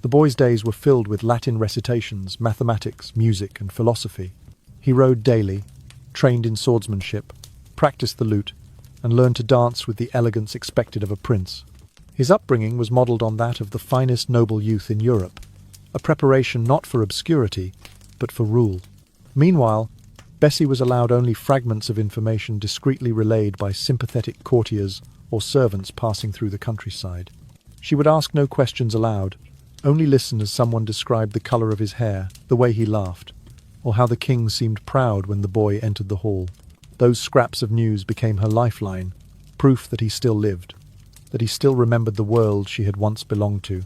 A: The boy's days were filled with Latin recitations, mathematics, music, and philosophy. He rode daily, trained in swordsmanship, practiced the lute, and learned to dance with the elegance expected of a prince. His upbringing was modelled on that of the finest noble youth in Europe, a preparation not for obscurity, but for rule. Meanwhile, Bessie was allowed only fragments of information discreetly relayed by sympathetic courtiers or servants passing through the countryside. She would ask no questions aloud, only listen as someone described the colour of his hair, the way he laughed, or how the king seemed proud when the boy entered the hall. Those scraps of news became her lifeline, proof that he still lived, that he still remembered the world she had once belonged to.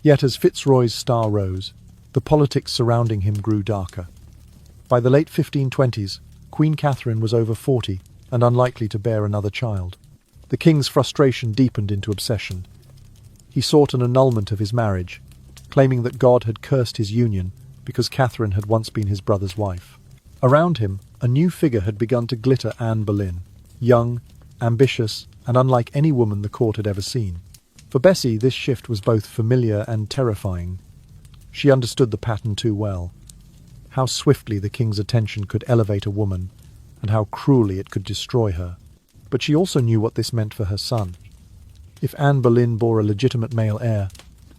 A: Yet as Fitzroy's star rose, the politics surrounding him grew darker. By the late 1520s, Queen Catherine was over 40 and unlikely to bear another child. The king's frustration deepened into obsession. He sought an annulment of his marriage, claiming that God had cursed his union because Catherine had once been his brother's wife. Around him, a new figure had begun to glitter: Anne Boleyn, young, ambitious, and unlike any woman the court had ever seen. For Bessie, this shift was both familiar and terrifying. She understood the pattern too well. How swiftly the king's attention could elevate a woman, and how cruelly it could destroy her. But she also knew what this meant for her son. If Anne Boleyn bore a legitimate male heir,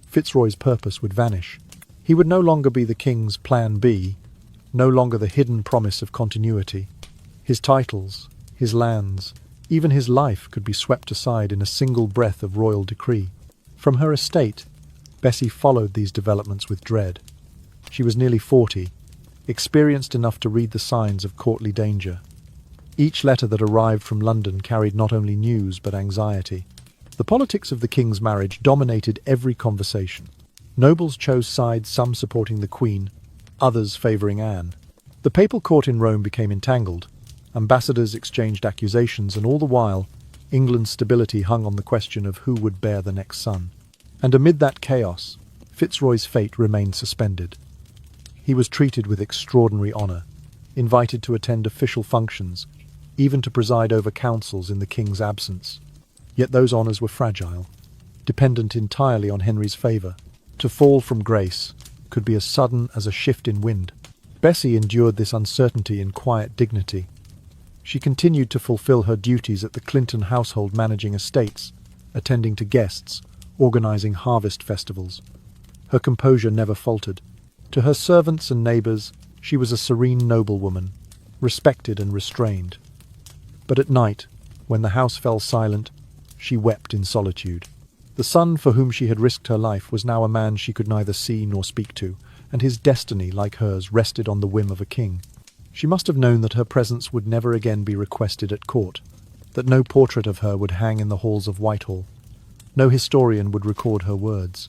A: Fitzroy's purpose would vanish. He would no longer be the king's plan B, no longer the hidden promise of continuity. His titles, his lands, even his life could be swept aside in a single breath of royal decree. From her estate, Bessie followed these developments with dread. She was nearly 40, experienced enough to read the signs of courtly danger. Each letter that arrived from London carried not only news but anxiety. The politics of the king's marriage dominated every conversation. Nobles chose sides, some supporting the Queen, others favouring Anne. The papal court in Rome became entangled. Ambassadors exchanged accusations, and all the while, England's stability hung on the question of who would bear the next son. And amid that chaos, Fitzroy's fate remained suspended. He was treated with extraordinary honour, invited to attend official functions, even to preside over councils in the king's absence. Yet those honours were fragile, dependent entirely on Henry's favour. To fall from grace could be as sudden as a shift in wind. Bessie endured this uncertainty in quiet dignity. She continued to fulfil her duties at the Clinton household, managing estates, attending to guests, organising harvest festivals. Her composure never faltered. To her servants and neighbours, she was a serene noblewoman, respected and restrained. But at night, when the house fell silent, she wept in solitude. The son for whom she had risked her life was now a man she could neither see nor speak to, and his destiny, like hers, rested on the whim of a king. She must have known that her presence would never again be requested at court, that no portrait of her would hang in the halls of Whitehall. No historian would record her words.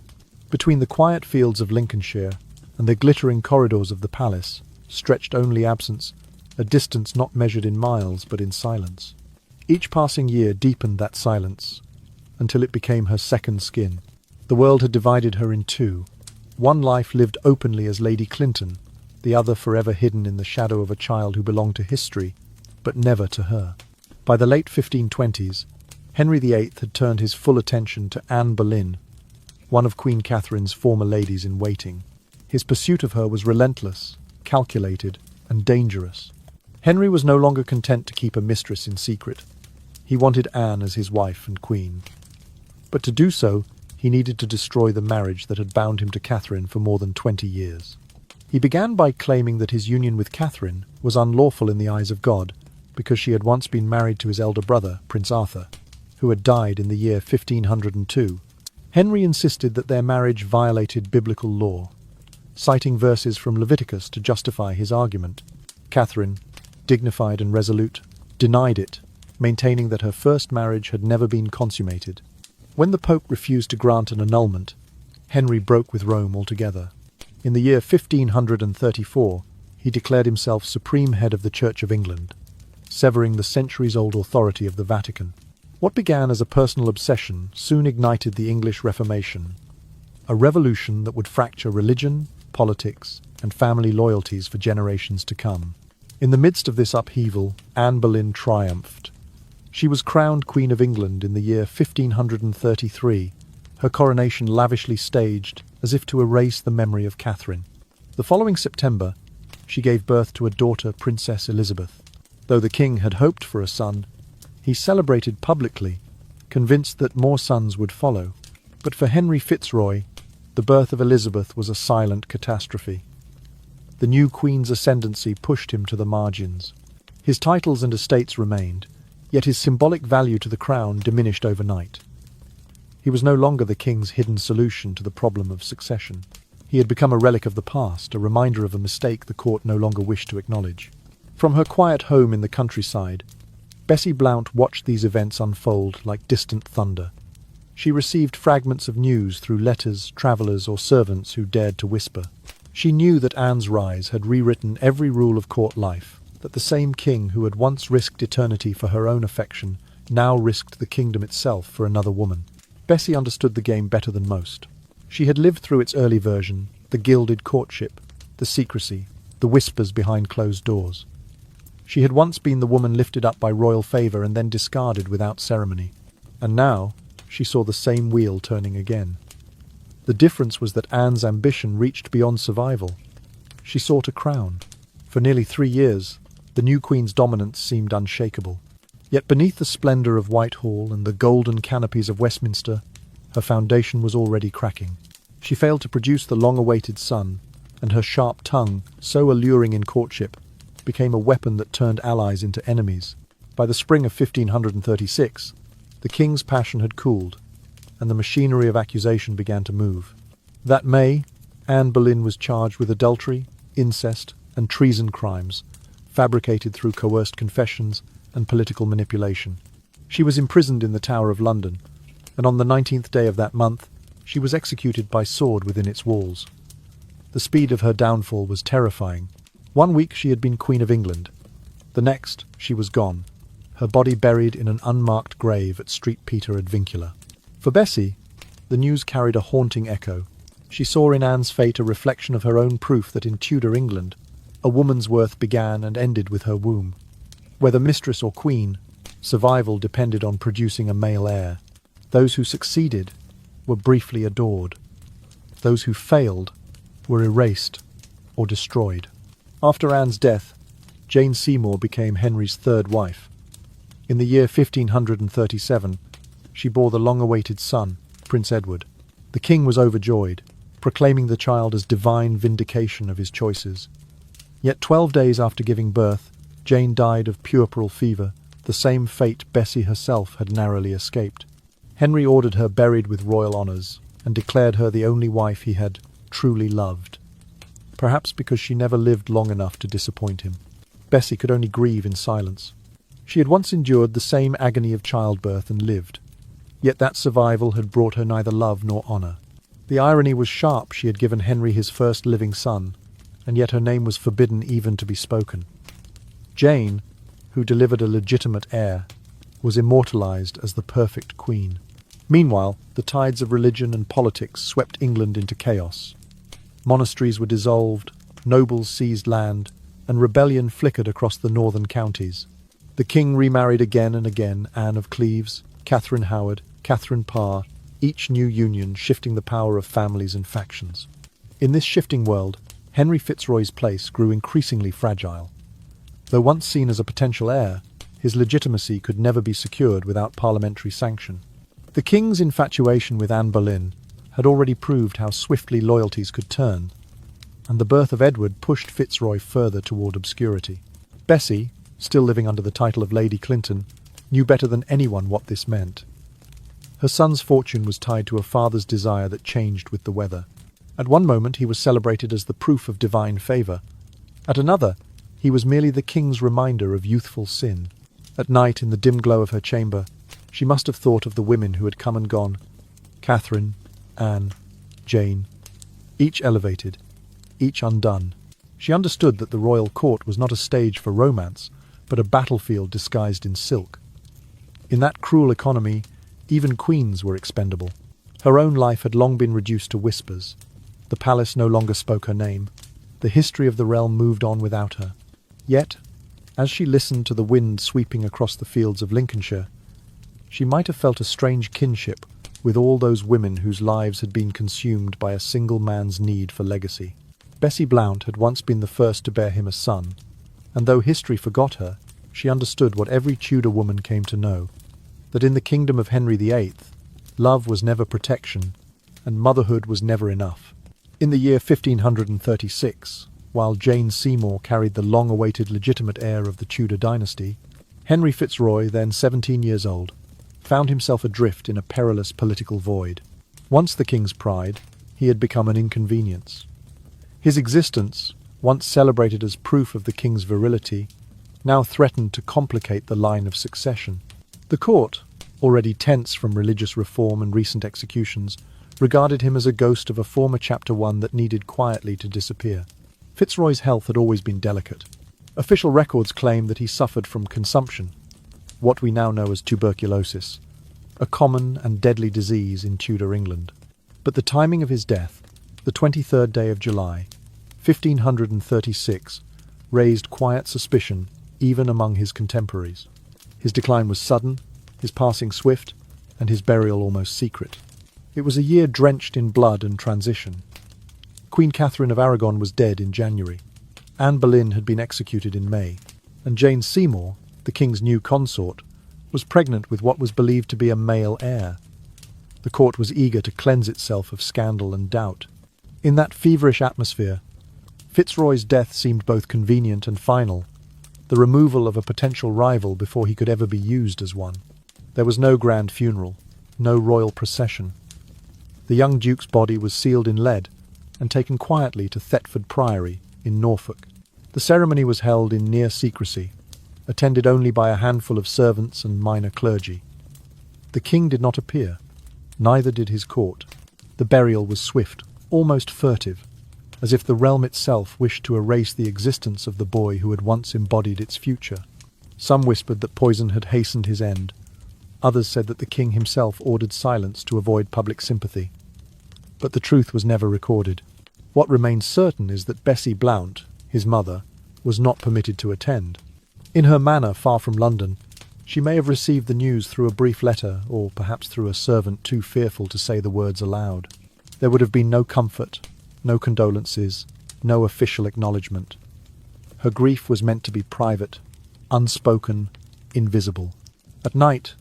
A: Between the quiet fields of Lincolnshire and the glittering corridors of the palace stretched only absence, a distance not measured in miles but in silence. Each passing year deepened that silence, until it became her second skin. The world had divided her in two. One life lived openly as Lady Clinton, the other forever hidden in the shadow of a child who belonged to history, but never to her. By the late 1520s, Henry VIII had turned his full attention to Anne Boleyn, one of Queen Catherine's former ladies-in-waiting. His pursuit of her was relentless, calculated, and dangerous. Henry was no longer content to keep a mistress in secret. He wanted Anne as his wife and queen. But to do so, he needed to destroy the marriage that had bound him to Catherine for more than 20 years. He began by claiming that his union with Catherine was unlawful in the eyes of God because she had once been married to his elder brother, Prince Arthur, who had died in the year 1502. Henry insisted that their marriage violated biblical law, citing verses from Leviticus to justify his argument. Catherine, dignified and resolute, denied it, maintaining that her first marriage had never been consummated. When the Pope refused to grant an annulment, Henry broke with Rome altogether. In the year 1534, he declared himself supreme head of the Church of England, severing the centuries-old authority of the Vatican. What began as a personal obsession soon ignited the English Reformation, a revolution that would fracture religion, politics, and family loyalties for generations to come. In the midst of this upheaval, Anne Boleyn triumphed. She was crowned Queen of England in the year 1533, her coronation lavishly staged as if to erase the memory of Catherine. The following September, she gave birth to a daughter, Princess Elizabeth. Though the king had hoped for a son, He celebrated publicly, convinced that more sons would follow. But for Henry Fitzroy, the birth of Elizabeth was a silent catastrophe. The new Queen's ascendancy pushed him to the margins. His titles and estates remained, yet his symbolic value to the crown diminished overnight. He was no longer the king's hidden solution to the problem of succession. He had become a relic of the past, a reminder of a mistake the court no longer wished to acknowledge. From her quiet home in the countryside, Bessie Blount watched these events unfold like distant thunder. She received fragments of news through letters, travellers, or servants who dared to whisper. She knew that Anne's rise had rewritten every rule of court life, that the same king who had once risked eternity for her own affection now risked the kingdom itself for another woman. Bessie understood the game better than most. She had lived through its early version, the gilded courtship, the secrecy, the whispers behind closed doors. She had once been the woman lifted up by royal favour and then discarded without ceremony. And now she saw the same wheel turning again. The difference was that Anne's ambition reached beyond survival. She sought a crown. For nearly 3 years, the new Queen's dominance seemed unshakable. Yet beneath the splendour of Whitehall and the golden canopies of Westminster, her foundation was already cracking. She failed to produce the long-awaited son, and her sharp tongue, so alluring in courtship, became a weapon that turned allies into enemies. By the spring of 1536, the king's passion had cooled, and the machinery of accusation began to move. That May, Anne Boleyn was charged with adultery, incest, and treason crimes, fabricated through coerced confessions and political manipulation. She was imprisoned in the Tower of London, and on the 19th day of that month, she was executed by sword within its walls. The speed of her downfall was terrifying. 1 week she had been Queen of England. The next, she was gone, her body buried in an unmarked grave at Street Peter ad Vincula. For Bessie, the news carried a haunting echo. She saw in Anne's fate a reflection of her own proof that in Tudor England, a woman's worth began and ended with her womb. Whether mistress or queen, survival depended on producing a male heir. Those who succeeded were briefly adored. Those who failed were erased or destroyed. After Anne's death, Jane Seymour became Henry's third wife. In the year 1537, she bore the long-awaited son, Prince Edward. The king was overjoyed, proclaiming the child as divine vindication of his choices. Yet 12 days after giving birth, Jane died of puerperal fever, the same fate Bessie herself had narrowly escaped. Henry ordered her buried with royal honours and declared her the only wife he had truly loved. Perhaps because she never lived long enough to disappoint him. Bessie could only grieve in silence. She had once endured the same agony of childbirth and lived. Yet that survival had brought her neither love nor honour. The irony was sharp. She had given Henry his first living son, and yet her name was forbidden even to be spoken. Jane, who delivered a legitimate heir, was immortalised as the perfect queen. Meanwhile, the tides of religion and politics swept England into chaos. Monasteries were dissolved, nobles seized land, and rebellion flickered across the northern counties. The king remarried again and again Anne of Cleves, Catherine Howard, Catherine Parr, each new union shifting the power of families and factions. In this shifting world, Henry Fitzroy's place grew increasingly fragile. Though once seen as a potential heir, his legitimacy could never be secured without parliamentary sanction. The king's infatuation with Anne Boleyn had already proved how swiftly loyalties could turn, and the birth of Edward pushed Fitzroy further toward obscurity. Bessie, still living under the title of Lady Clinton, knew better than anyone what this meant. Her son's fortune was tied to a father's desire that changed with the weather. At one moment he was celebrated as the proof of divine favour. At another, he was merely the king's reminder of youthful sin. At night, in the dim glow of her chamber, she must have thought of the women who had come and gone. Catherine, Anne, Jane, each elevated, each undone. She understood that the royal court was not a stage for romance, but a battlefield disguised in silk. In that cruel economy, even queens were expendable. Her own life had long been reduced to whispers. The palace no longer spoke her name. The history of the realm moved on without her. Yet, as she listened to the wind sweeping across the fields of Lincolnshire, she might have felt a strange kinship with all those women whose lives had been consumed by a single man's need for legacy. Bessie Blount had once been the first to bear him a son, and though history forgot her, she understood what every Tudor woman came to know, that in the kingdom of Henry VIII, love was never protection, and motherhood was never enough. In the year 1536, while Jane Seymour carried the long-awaited legitimate heir of the Tudor dynasty, Henry Fitzroy, then 17 years old, found himself adrift in a perilous political void. Once the king's pride, he had become an inconvenience. His existence, once celebrated as proof of the king's virility, now threatened to complicate the line of succession. The court, already tense from religious reform and recent executions, regarded him as a ghost of a former Chapter 1 that needed quietly to disappear. Fitzroy's health had always been delicate. Official records claim that he suffered from consumption, what we now know as tuberculosis, a common and deadly disease in Tudor England. But the timing of his death, the 23rd day of July, 1536, raised quiet suspicion even among his contemporaries. His decline was sudden, his passing swift, and his burial almost secret. It was a year drenched in blood and transition. Queen Catherine of Aragon was dead in January. Anne Boleyn had been executed in May, and Jane Seymour, the king's new consort, was pregnant with what was believed to be a male heir. The court was eager to cleanse itself of scandal and doubt. In that feverish atmosphere, Fitzroy's death seemed both convenient and final, the removal of a potential rival before he could ever be used as one. There was no grand funeral, no royal procession. The young duke's body was sealed in lead and taken quietly to Thetford Priory in Norfolk. The ceremony was held in near secrecy, attended only by a handful of servants and minor clergy. The king did not appear, neither did his court. The burial was swift, almost furtive, as if the realm itself wished to erase the existence of the boy who had once embodied its future. Some whispered that poison had hastened his end. Others said that the king himself ordered silence to avoid public sympathy. But the truth was never recorded. What remains certain is that Bessie Blount, his mother, was not permitted to attend. In her manor far from London, she may have received the news through a brief letter, or perhaps through a servant too fearful to say the words aloud. There would have been no comfort, no condolences, no official acknowledgement. Her grief was meant to be private, unspoken, invisible. At night,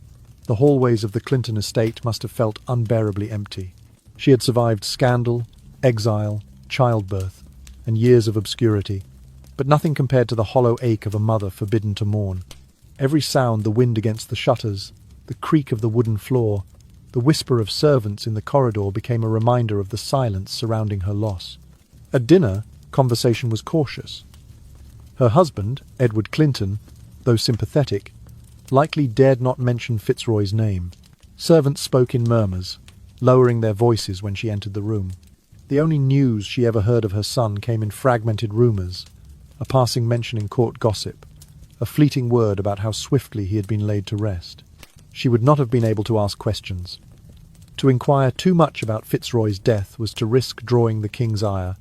A: the hallways of the Clinton estate must have felt unbearably empty. She had survived scandal, exile, childbirth, and years of obscurity, but nothing compared to the hollow ache of a mother forbidden to mourn. Every sound, the wind against the shutters, the creak of the wooden floor, the whisper of servants in the corridor became a reminder of the silence surrounding her loss. At dinner, conversation was cautious. Her husband, Edward Clinton, though sympathetic, likely dared not mention Fitzroy's name. Servants spoke in murmurs, lowering their voices when she entered the room. The only news she ever heard of her son came in fragmented rumours, a passing mention in court gossip, a fleeting word about how swiftly he had been laid to rest. She would not have been able to ask questions. To inquire too much about Fitzroy's death was to risk drawing the king's ire,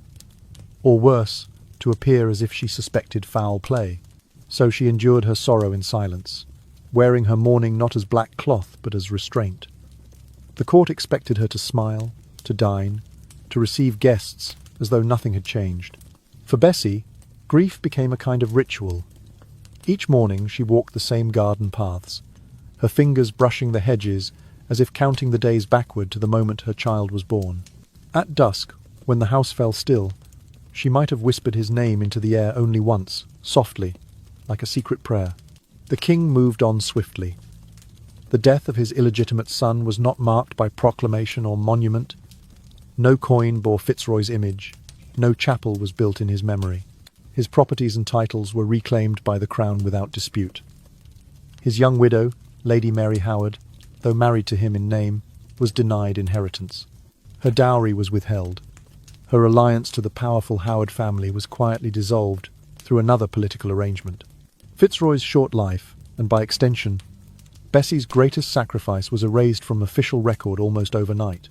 A: or worse, to appear as if she suspected foul play. So she endured her sorrow in silence, wearing her mourning not as black cloth but as restraint. The court expected her to smile, to dine, to receive guests as though nothing had changed. For Bessie, grief became a kind of ritual. Each morning she walked the same garden paths, her fingers brushing the hedges as if counting the days backward to the moment her child was born. At dusk, when the house fell still, she might have whispered his name into the air only once, softly, like a secret prayer. The king moved on swiftly. The death of his illegitimate son was not marked by proclamation or monument. No coin bore Fitzroy's image. No chapel was built in his memory. His properties and titles were reclaimed by the crown without dispute. His young widow, Lady Mary Howard, though married to him in name, was denied inheritance. Her dowry was withheld. Her alliance to the powerful Howard family was quietly dissolved through another political arrangement. Fitzroy's short life, and by extension, Bessie's greatest sacrifice, was erased from official record almost overnight.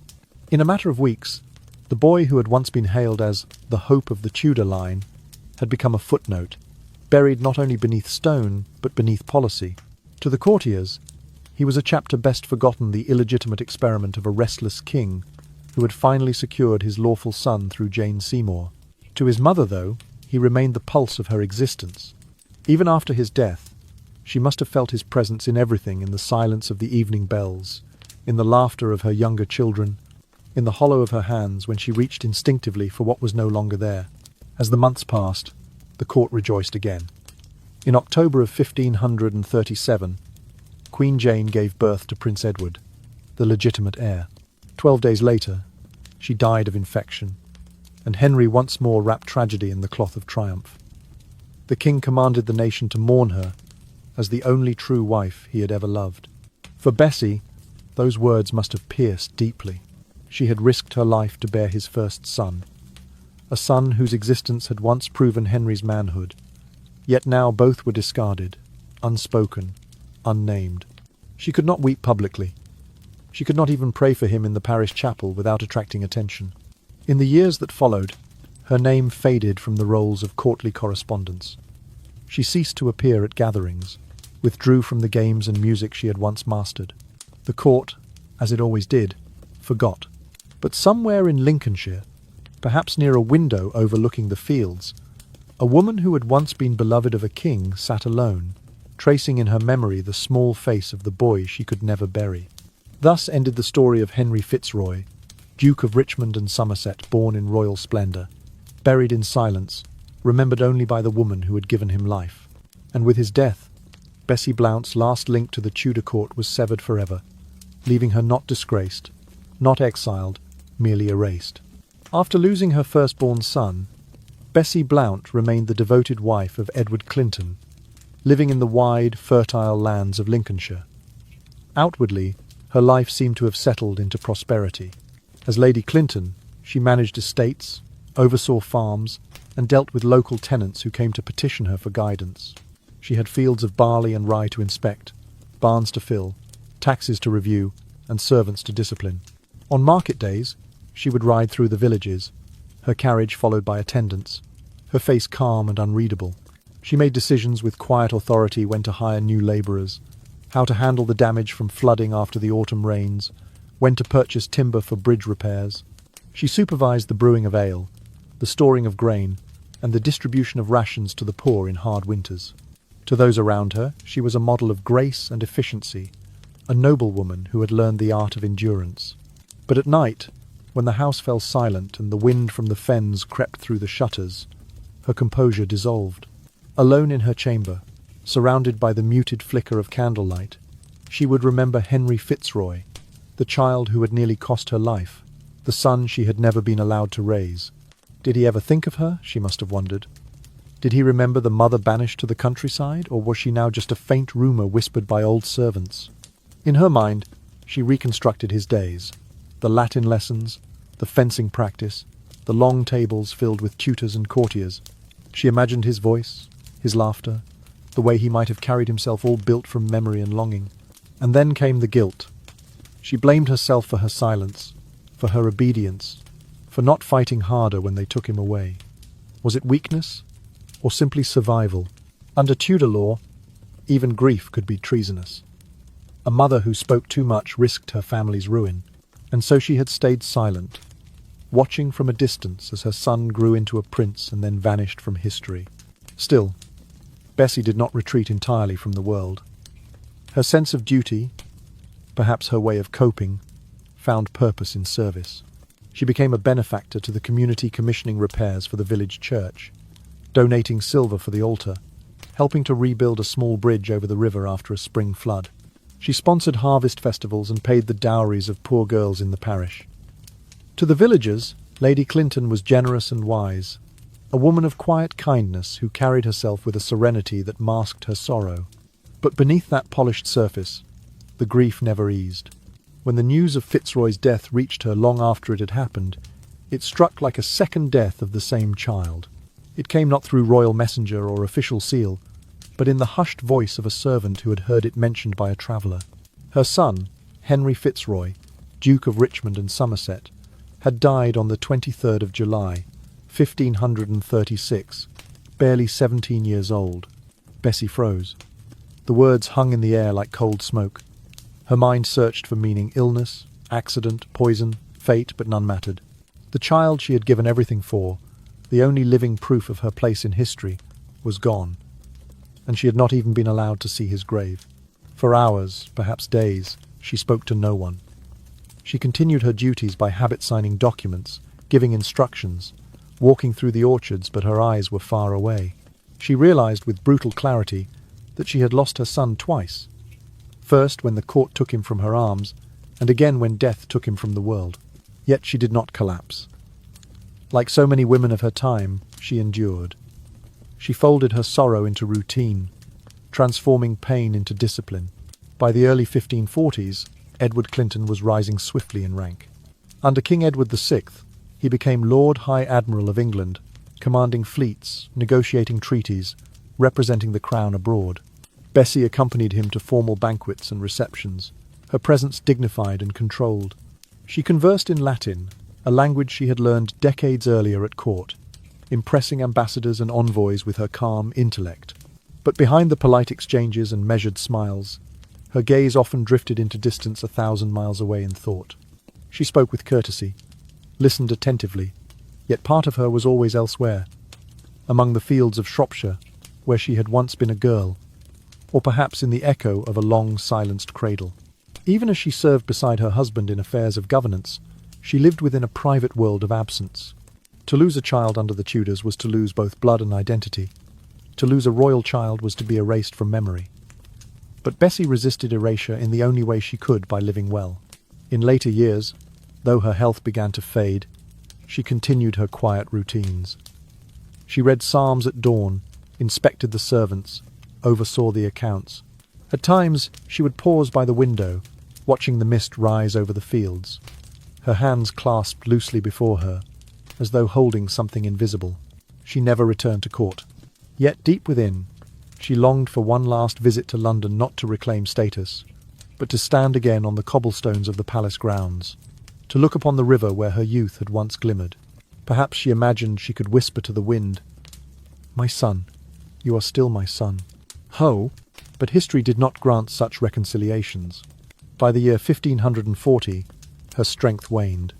A: In a matter of weeks, the boy who had once been hailed as the hope of the Tudor line had become a footnote, buried not only beneath stone but beneath policy. To the courtiers, he was a chapter best forgotten, the illegitimate experiment of a restless king who had finally secured his lawful son through Jane Seymour. To his mother, though, he remained the pulse of her existence. Even after his death, She must have felt his presence in everything, in the silence of the evening bells, in the laughter of her younger children, in the hollow of her hands when she reached instinctively for what was no longer there. As the months passed, the court rejoiced again. In October of 1537, Queen Jane gave birth to Prince Edward, the legitimate heir. 12 days later, she died of infection, and Henry once more wrapped tragedy in the cloth of triumph. The king commanded the nation to mourn her as the only true wife he had ever loved. For Bessie, those words must have pierced deeply. She had risked her life to bear his first son, a son whose existence had once proven Henry's manhood, yet now both were discarded, unspoken, unnamed. She could not weep publicly. She could not even pray for him in the parish chapel without attracting attention. In the years that followed, her name faded from the rolls of courtly correspondence. She ceased to appear at gatherings, withdrew from the games and music she had once mastered. The court, as it always did, forgot. But somewhere in Lincolnshire, perhaps near a window overlooking the fields, a woman who had once been beloved of a king sat alone, tracing in her memory the small face of the boy she could never bury. Thus ended the story of Henry Fitzroy, Duke of Richmond and Somerset, born in royal splendour, buried in silence, remembered only by the woman who had given him life. And with his death, Bessie Blount's last link to the Tudor court was severed forever, leaving her not disgraced, not exiled, merely erased. After losing her firstborn son, Bessie Blount remained the devoted wife of Edward Clinton, living in the wide, fertile lands of Lincolnshire. Outwardly, her life seemed to have settled into prosperity. As Lady Clinton, she managed estates, oversaw farms, and dealt with local tenants who came to petition her for guidance. She had fields of barley and rye to inspect, barns to fill, taxes to review, and servants to discipline. On market days, she would ride through the villages, her carriage followed by attendants, her face calm and unreadable. She made decisions with quiet authority when to hire new labourers, how to handle the damage from flooding after the autumn rains, when to purchase timber for bridge repairs. She supervised the brewing of ale, the storing of grain, and the distribution of rations to the poor in hard winters. To those around her, she was a model of grace and efficiency, a noblewoman who had learned the art of endurance. But at night, when the house fell silent and the wind from the fens crept through the shutters, her composure dissolved. Alone in her chamber, surrounded by the muted flicker of candlelight, she would remember Henry Fitzroy, the child who had nearly cost her life, the son she had never been allowed to raise. Did he ever think of her, she must have wondered? Did he remember the mother banished to the countryside, or was she now just a faint rumour whispered by old servants? In her mind, she reconstructed his days, the Latin lessons, the fencing practice, the long tables filled with tutors and courtiers. She imagined his voice, his laughter, the way he might have carried himself all built from memory and longing. And then came the guilt. She blamed herself for her silence, for her obedience, for not fighting harder when they took him away. Was it weakness, or simply survival? Under Tudor law, even grief could be treasonous. A mother who spoke too much risked her family's ruin, and so she had stayed silent, watching from a distance as her son grew into a prince and then vanished from history. Still, Bessie did not retreat entirely from the world. Her sense of duty, perhaps her way of coping, found purpose in service. She became a benefactor to the community, commissioning repairs for the village church, donating silver for the altar, helping to rebuild a small bridge over the river after a spring flood. She sponsored harvest festivals and paid the dowries of poor girls in the parish. To the villagers, Lady Clinton was generous and wise, a woman of quiet kindness who carried herself with a serenity that masked her sorrow. But beneath that polished surface, the grief never eased. When the news of Fitzroy's death reached her long after it had happened, it struck like a second death of the same child. It came not through royal messenger or official seal, but in the hushed voice of a servant who had heard it mentioned by a traveller. Her son, Henry Fitzroy, Duke of Richmond and Somerset, had died on the 23rd of July, 1536, barely 17 years old. Bessie froze. The words hung in the air like cold smoke. Her mind searched for meaning: illness, accident, poison, fate, but none mattered. The child she had given everything for, the only living proof of her place in history, was gone. and she had not even been allowed to see his grave. For hours, perhaps days, she spoke to no one. She continued her duties by habit signing documents, giving instructions, walking through the orchards, but her eyes were far away. She realized with brutal clarity that she had lost her son twice. First when the court took him from her arms, and again when death took him from the world. Yet she did not collapse. Like so many women of her time, she endured. She folded her sorrow into routine, transforming pain into discipline. By the early 1540s, Edward Clinton was rising swiftly in rank. Under King Edward VI, he became Lord High Admiral of England, commanding fleets, negotiating treaties, representing the crown abroad. Bessie accompanied him to formal banquets and receptions, her presence dignified and controlled. She conversed in Latin, a language she had learned decades earlier at court, impressing ambassadors and envoys with her calm intellect. But behind the polite exchanges and measured smiles, her gaze often drifted into distance 1,000 miles away in thought. She spoke with courtesy, listened attentively, yet part of her was always elsewhere, among the fields of Shropshire, where she had once been a girl, or perhaps in the echo of a long silenced cradle. Even as she served beside her husband in affairs of governance, she lived within a private world of absence. To lose a child under the Tudors was to lose both blood and identity. To lose a royal child was to be erased from memory. But Bessie resisted erasure in the only way she could, by living well. In later years, though her health began to fade, she continued her quiet routines. She read psalms at dawn, inspected the servants, oversaw the accounts. At times, she would pause by the window, watching the mist rise over the fields, her hands clasped loosely before her, as though holding something invisible. She never returned to court. Yet deep within, she longed for one last visit to London, not to reclaim status, but to stand again on the cobblestones of the palace grounds, to look upon the river where her youth had once glimmered. Perhaps she imagined she could whisper to the wind, "My son, you are still my son." Ho! But history did not grant such reconciliations. By the year 1540, her strength waned.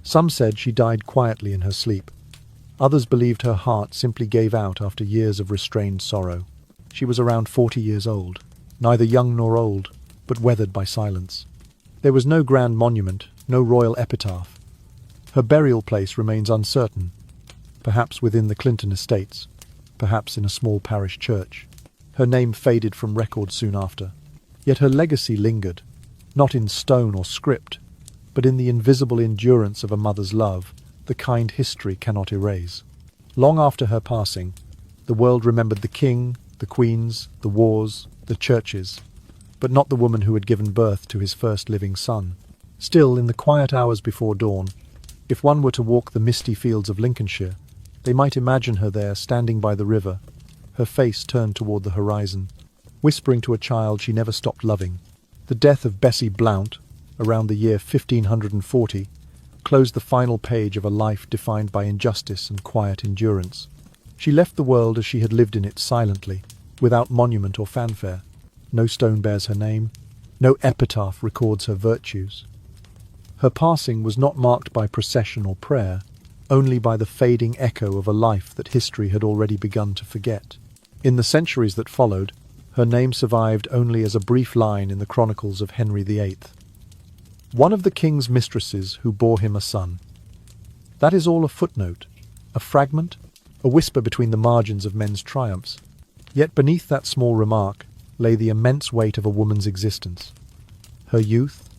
A: Some said she died quietly in her sleep. Others believed her heart simply gave out after years of restrained sorrow. She was around 40 years old, neither young nor old, but weathered by silence. There was no grand monument, no royal epitaph. Her burial place remains uncertain, perhaps within the Clinton estates, perhaps in a small parish church. Her name faded from record soon after. Yet her legacy lingered, not in stone or script, but in the invisible endurance of a mother's love, the kind history cannot erase. Long after her passing, the world remembered the king, the queens, the wars, the churches, but not the woman who had given birth to his first living son. Still, in the quiet hours before dawn, if one were to walk the misty fields of Lincolnshire, they might imagine her there, standing by the river, her face turned toward the horizon, whispering to a child she never stopped loving. The death of Bessie Blount, around the year 1540, closed the final page of a life defined by injustice and quiet endurance. She left the world as she had lived in it, silently, without monument or fanfare. No stone bears her name, no epitaph records her virtues. Her passing was not marked by procession or prayer, only by the fading echo of a life that history had already begun to forget. In the centuries that followed, her name survived only as a brief line in the chronicles of Henry VIII. One of the king's mistresses who bore him a son. That is all a footnote, a fragment, a whisper between the margins of men's triumphs. Yet beneath that small remark lay the immense weight of a woman's existence. Her youth,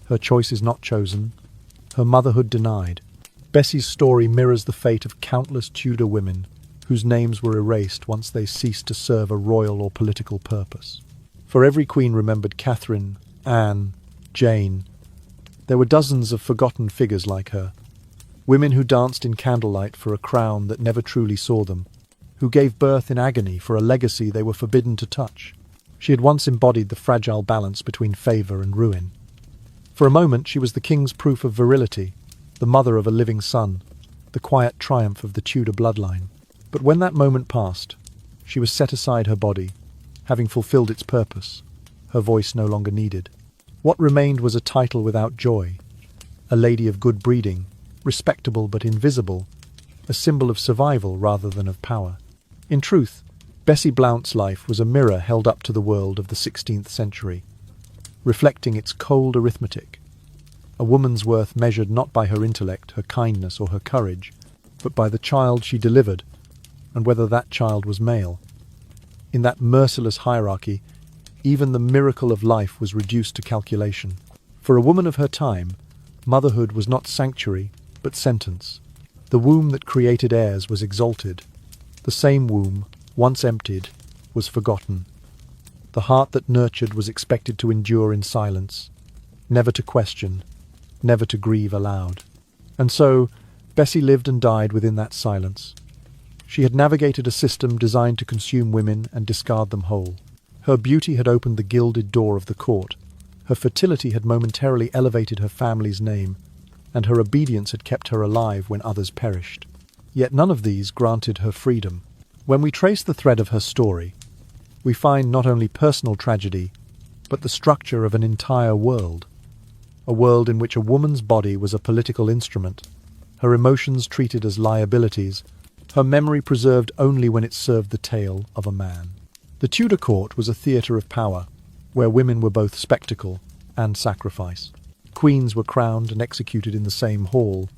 A: her choices not chosen, her motherhood denied. Bessie's story mirrors the fate of countless Tudor women whose names were erased once they ceased to serve a royal or political purpose. For every queen remembered Catherine, Anne, Jane, there were dozens of forgotten figures like her, women who danced in candlelight for a crown that never truly saw them, who gave birth in agony for a legacy they were forbidden to touch. She had once embodied the fragile balance between favour and ruin. For a moment she was the king's proof of virility, the mother of a living son, the quiet triumph of the Tudor bloodline. But when that moment passed, she was set aside her body, having fulfilled its purpose, her voice no longer needed. What remained was a title without joy, a lady of good breeding, respectable but invisible, a symbol of survival rather than of power. In truth, Bessie Blount's life was a mirror held up to the world of the 16th century, reflecting its cold arithmetic. A woman's worth measured not by her intellect, her kindness, or her courage, but by the child she delivered, and whether that child was male. In that merciless hierarchy, even the miracle of life was reduced to calculation. For a woman of her time, motherhood was not sanctuary, but sentence. The womb that created heirs was exalted. The same womb, once emptied, was forgotten. The heart that nurtured was expected to endure in silence, never to question, never to grieve aloud. And so, Bessie lived and died within that silence. She had navigated a system designed to consume women and discard them whole. Her beauty had opened the gilded door of the court. Her fertility had momentarily elevated her family's name, and her obedience had kept her alive when others perished. Yet none of these granted her freedom. When we trace the thread of her story, we find not only personal tragedy, but the structure of an entire world. A world in which a woman's body was a political instrument, her emotions treated as liabilities, her memory preserved only when it served the tale of a man. The Tudor court was a theatre of power, where women were both spectacle and sacrifice. Queens were crowned and executed in the same hall.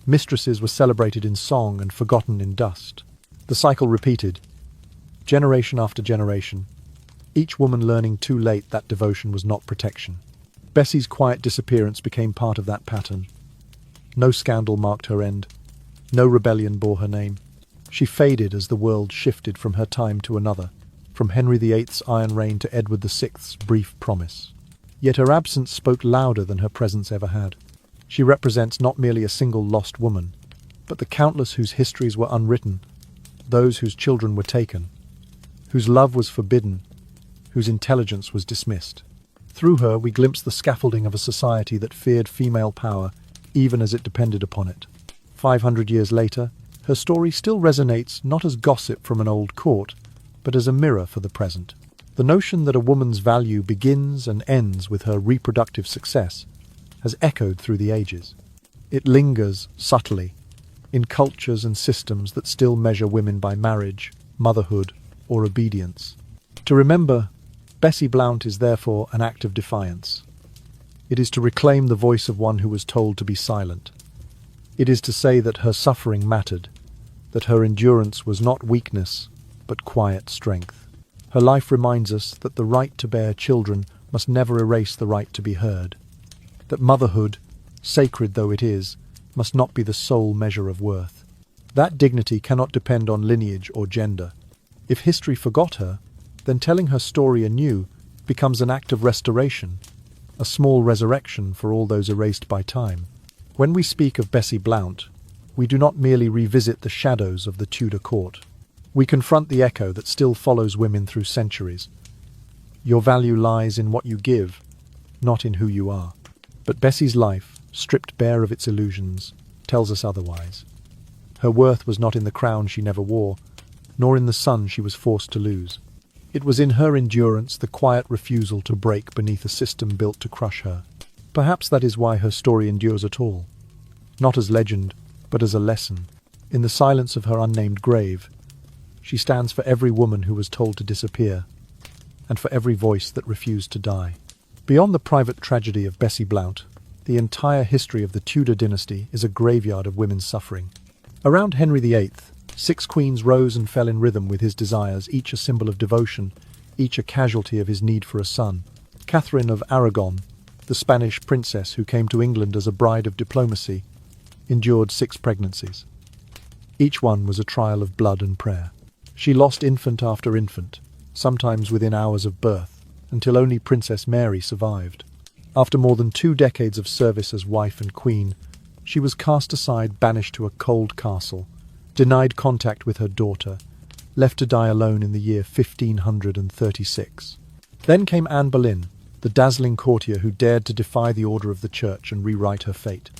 A: Mistresses were celebrated in song and forgotten in dust. The cycle repeated, generation after generation, each woman learning too late that devotion was not protection. Bessie's quiet disappearance became part of that pattern. No scandal marked her end. No rebellion bore her name. She faded as the world shifted from her time to another, from Henry VIII's iron reign to Edward VI's brief promise. Yet her absence spoke louder than her presence ever had. She represents not merely a single lost woman, but the countless whose histories were unwritten, those whose children were taken, whose love was forbidden, whose intelligence was dismissed. Through her we glimpse the scaffolding of a society that feared female power even as it depended upon it. 500 years later, her story still resonates not as gossip from an old court, but as a mirror for the present. The notion that a woman's value begins and ends with her reproductive success has echoed through the ages. It lingers subtly in cultures and systems that still measure women by marriage, motherhood, or obedience. To remember Bessie Blount is therefore an act of defiance. It is to reclaim the voice of one who was told to be silent. It is to say that her suffering mattered, that her endurance was not weakness, but quiet strength. Her life reminds us that the right to bear children must never erase the right to be heard, that motherhood, sacred though it is, must not be the sole measure of worth. That dignity cannot depend on lineage or gender. If history forgot her, then telling her story anew becomes an act of restoration, a small resurrection for all those erased by time. When we speak of Bessie Blount, we do not merely revisit the shadows of the Tudor court. We confront the echo that still follows women through centuries. Your value lies in what you give, not in who you are. But Bessie's life, stripped bare of its illusions, tells us otherwise. Her worth was not in the crown she never wore, nor in the son she was forced to lose. It was in her endurance, the quiet refusal to break beneath a system built to crush her. Perhaps that is why her story endures at all. Not as legend, but as a lesson. In the silence of her unnamed grave, she stands for every woman who was told to disappear, and for every voice that refused to die. Beyond the private tragedy of Bessie Blount, the entire history of the Tudor dynasty is a graveyard of women's suffering. Around Henry VIII, 6 queens rose and fell in rhythm with his desires, each a symbol of devotion, each a casualty of his need for a son. Catherine of Aragon, the Spanish princess who came to England as a bride of diplomacy, endured 6 pregnancies. Each one was a trial of blood and prayer. She lost infant after infant, sometimes within hours of birth, until only Princess Mary survived. After more than 2 decades of service as wife and queen, she was cast aside, banished to a cold castle, denied contact with her daughter, left to die alone in the year 1536. Then came Anne Boleyn, the dazzling courtier who dared to defy the order of the church and rewrite her fate.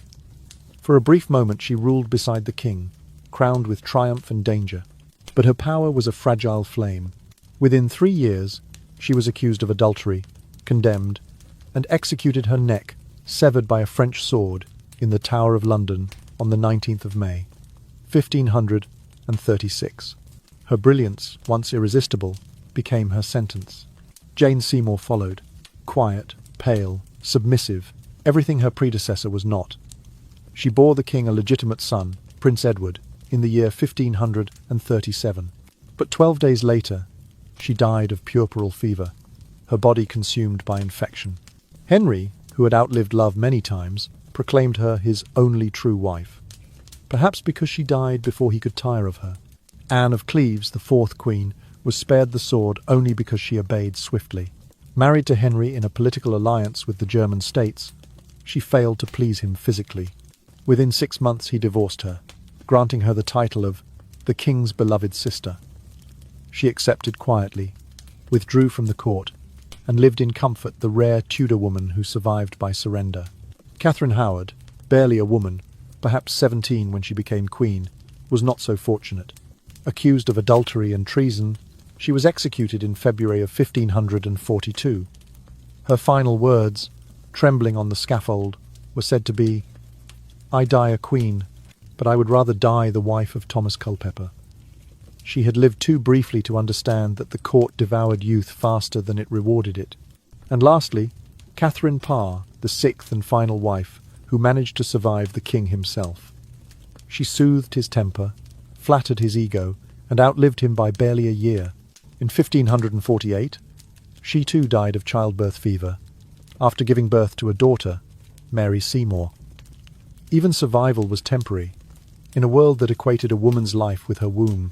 A: For a brief moment she ruled beside the king, crowned with triumph and danger. But her power was a fragile flame. Within 3 years, she was accused of adultery, condemned, and executed, her neck severed by a French sword in the Tower of London on the 19th of May, 1536. Her brilliance, once irresistible, became her sentence. Jane Seymour followed, quiet, pale, submissive, everything her predecessor was not. She bore the king a legitimate son, Prince Edward, in the year 1537. But 12 days later, she died of puerperal fever, her body consumed by infection. Henry, who had outlived love many times, proclaimed her his only true wife, perhaps because she died before he could tire of her. Anne of Cleves, the fourth queen, was spared the sword only because she obeyed swiftly. Married to Henry in a political alliance with the German states, she failed to please him physically. Within 6 months he divorced her, granting her the title of the king's beloved sister. She accepted quietly, withdrew from the court, and lived in comfort, the rare Tudor woman who survived by surrender. Catherine Howard, barely a woman, perhaps 17 when she became queen, was not so fortunate. Accused of adultery and treason, she was executed in February of 1542. Her final words, trembling on the scaffold, were said to be, "I die a queen, but I would rather die the wife of Thomas Culpeper." She had lived too briefly to understand that the court devoured youth faster than it rewarded it. And lastly, Catherine Parr, the sixth and final wife, who managed to survive the king himself. She soothed his temper, flattered his ego, and outlived him by barely a year. In 1548, she too died of childbirth fever, after giving birth to a daughter, Mary Seymour. Even survival was temporary. In a world that equated a woman's life with her womb,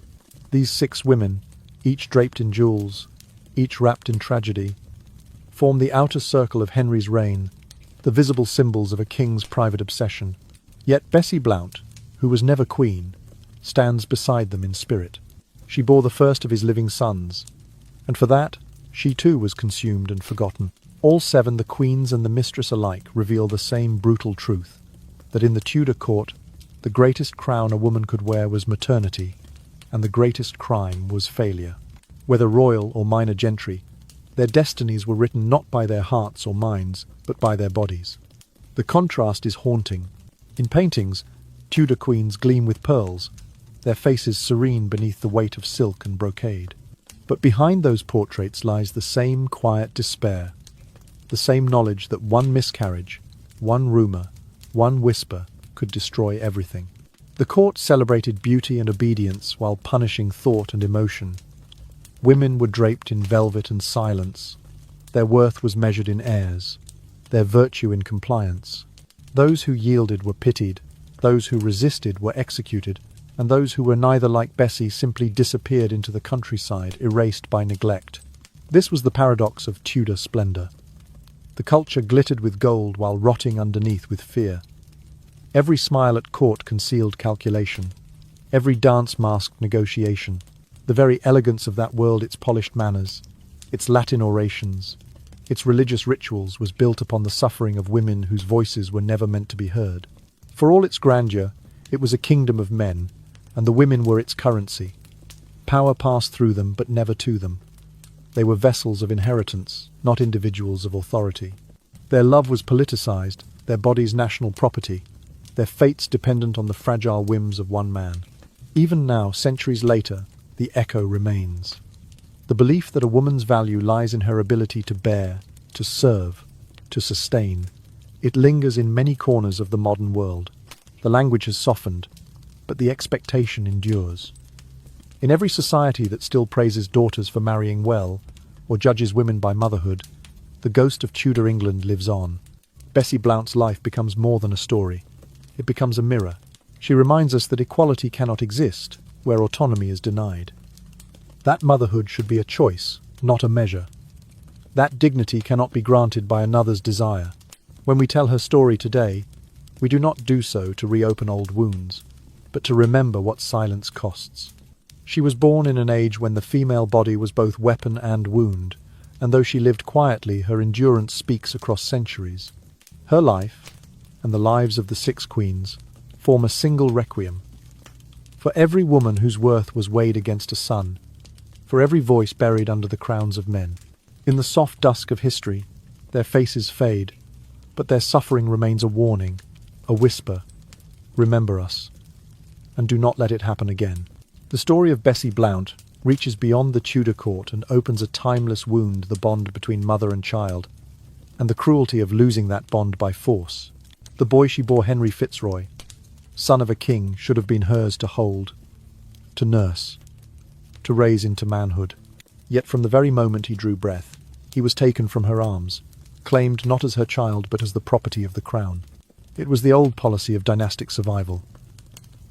A: these 6 women, each draped in jewels, each wrapped in tragedy, form the outer circle of Henry's reign, the visible symbols of a king's private obsession. Yet Bessie Blount, who was never queen, stands beside them in spirit. She bore the first of his living sons, and for that, she too was consumed and forgotten. All 7, the queens and the mistress alike, reveal the same brutal truth, that in the Tudor court, the greatest crown a woman could wear was maternity, and the greatest crime was failure. Whether royal or minor gentry, their destinies were written not by their hearts or minds, but by their bodies. The contrast is haunting. In paintings, Tudor queens gleam with pearls, their faces serene beneath the weight of silk and brocade. But behind those portraits lies the same quiet despair, the same knowledge that one miscarriage, one rumour, one whisper could destroy everything. The court celebrated beauty and obedience while punishing thought and emotion. Women were draped in velvet and silence. Their worth was measured in heirs, their virtue in compliance. Those who yielded were pitied, those who resisted were executed, and those who were neither like Bessie simply disappeared into the countryside, erased by neglect. This was the paradox of Tudor splendour. The culture glittered with gold while rotting underneath with fear. Every smile at court concealed calculation. Every dance masked negotiation. The very elegance of that world, its polished manners, its Latin orations, its religious rituals, was built upon the suffering of women whose voices were never meant to be heard. For all its grandeur, it was a kingdom of men, and the women were its currency. Power passed through them, but never to them. They were vessels of inheritance, not individuals of authority. Their love was politicized, their bodies national property, their fates dependent on the fragile whims of one man. Even now, centuries later, the echo remains. The belief that a woman's value lies in her ability to bear, to serve, to sustain. It lingers in many corners of the modern world. The language has softened, but the expectation endures. In every society that still praises daughters for marrying well, or judges women by motherhood, the ghost of Tudor England lives on. Bessie Blount's life becomes more than a story. It becomes a mirror. She reminds us that equality cannot exist where autonomy is denied. That motherhood should be a choice, not a measure. That dignity cannot be granted by another's desire. When we tell her story today, we do not do so to reopen old wounds, but to remember what silence costs. She was born in an age when the female body was both weapon and wound, and though she lived quietly, her endurance speaks across centuries. Her life, and the lives of the 6 queens, form a single requiem. For every woman whose worth was weighed against a son, for every voice buried under the crowns of men. In the soft dusk of history, their faces fade, but their suffering remains a warning, a whisper. Remember us, and do not let it happen again. The story of Bessie Blount reaches beyond the Tudor court and opens a timeless wound, the bond between mother and child, and the cruelty of losing that bond by force. The boy she bore, Henry Fitzroy, son of a king, should have been hers to hold, to nurse, to raise into manhood. Yet from the very moment he drew breath, he was taken from her arms, claimed not as her child but as the property of the crown. It was the old policy of dynastic survival.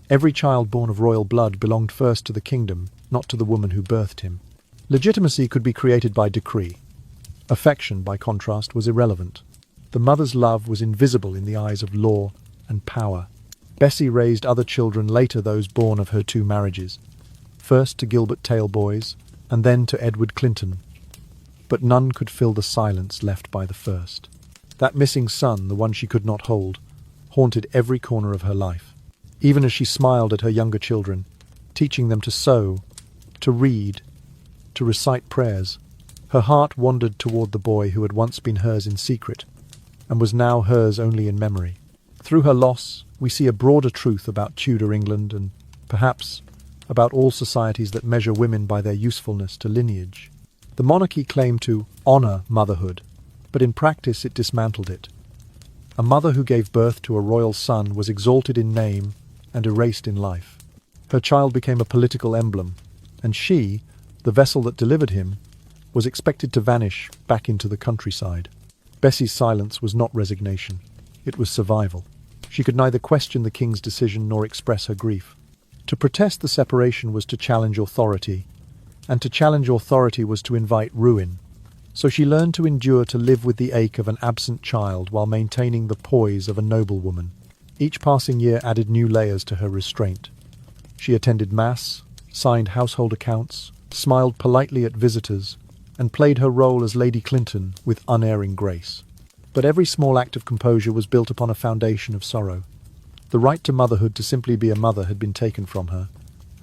A: Every child born of royal blood belonged first to the kingdom, not to the woman who birthed him. Legitimacy could be created by decree. Affection, by contrast, was irrelevant. The mother's love was invisible in the eyes of law and power. Bessie raised other children, later those born of her 2 marriages, first to Gilbert Tale boys, and then to Edward Clinton. But none could fill the silence left by the first. That missing son, the one she could not hold, haunted every corner of her life. Even as she smiled at her younger children, teaching them to sew, to read, to recite prayers, her heart wandered toward the boy who had once been hers in secret, and was now hers only in memory. Through her loss, we see a broader truth about Tudor England and, perhaps, about all societies that measure women by their usefulness to lineage. The monarchy claimed to honour motherhood, but in practice it dismantled it. A mother who gave birth to a royal son was exalted in name and erased in life. Her child became a political emblem, and she, the vessel that delivered him, was expected to vanish back into the countryside. Bessie's silence was not resignation. It was survival. She could neither question the king's decision nor express her grief. To protest the separation was to challenge authority, and to challenge authority was to invite ruin. So she learned to endure, to live with the ache of an absent child while maintaining the poise of a noblewoman. Each passing year added new layers to her restraint. She attended mass, signed household accounts, smiled politely at visitors, and played her role as Lady Clinton with unerring grace. But every small act of composure was built upon a foundation of sorrow. The right to motherhood, to simply be a mother, had been taken from her,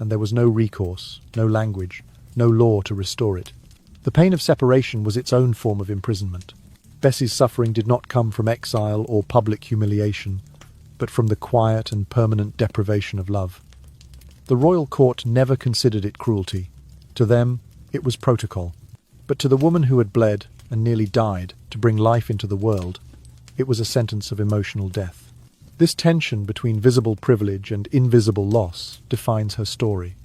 A: and there was no recourse, no language, no law to restore it. The pain of separation was its own form of imprisonment. Bessie's suffering did not come from exile or public humiliation, but from the quiet and permanent deprivation of love. The royal court never considered it cruelty. To them, it was protocol. But to the woman who had bled and nearly died to bring life into the world, it was a sentence of emotional death. This tension between visible privilege and invisible loss defines her story.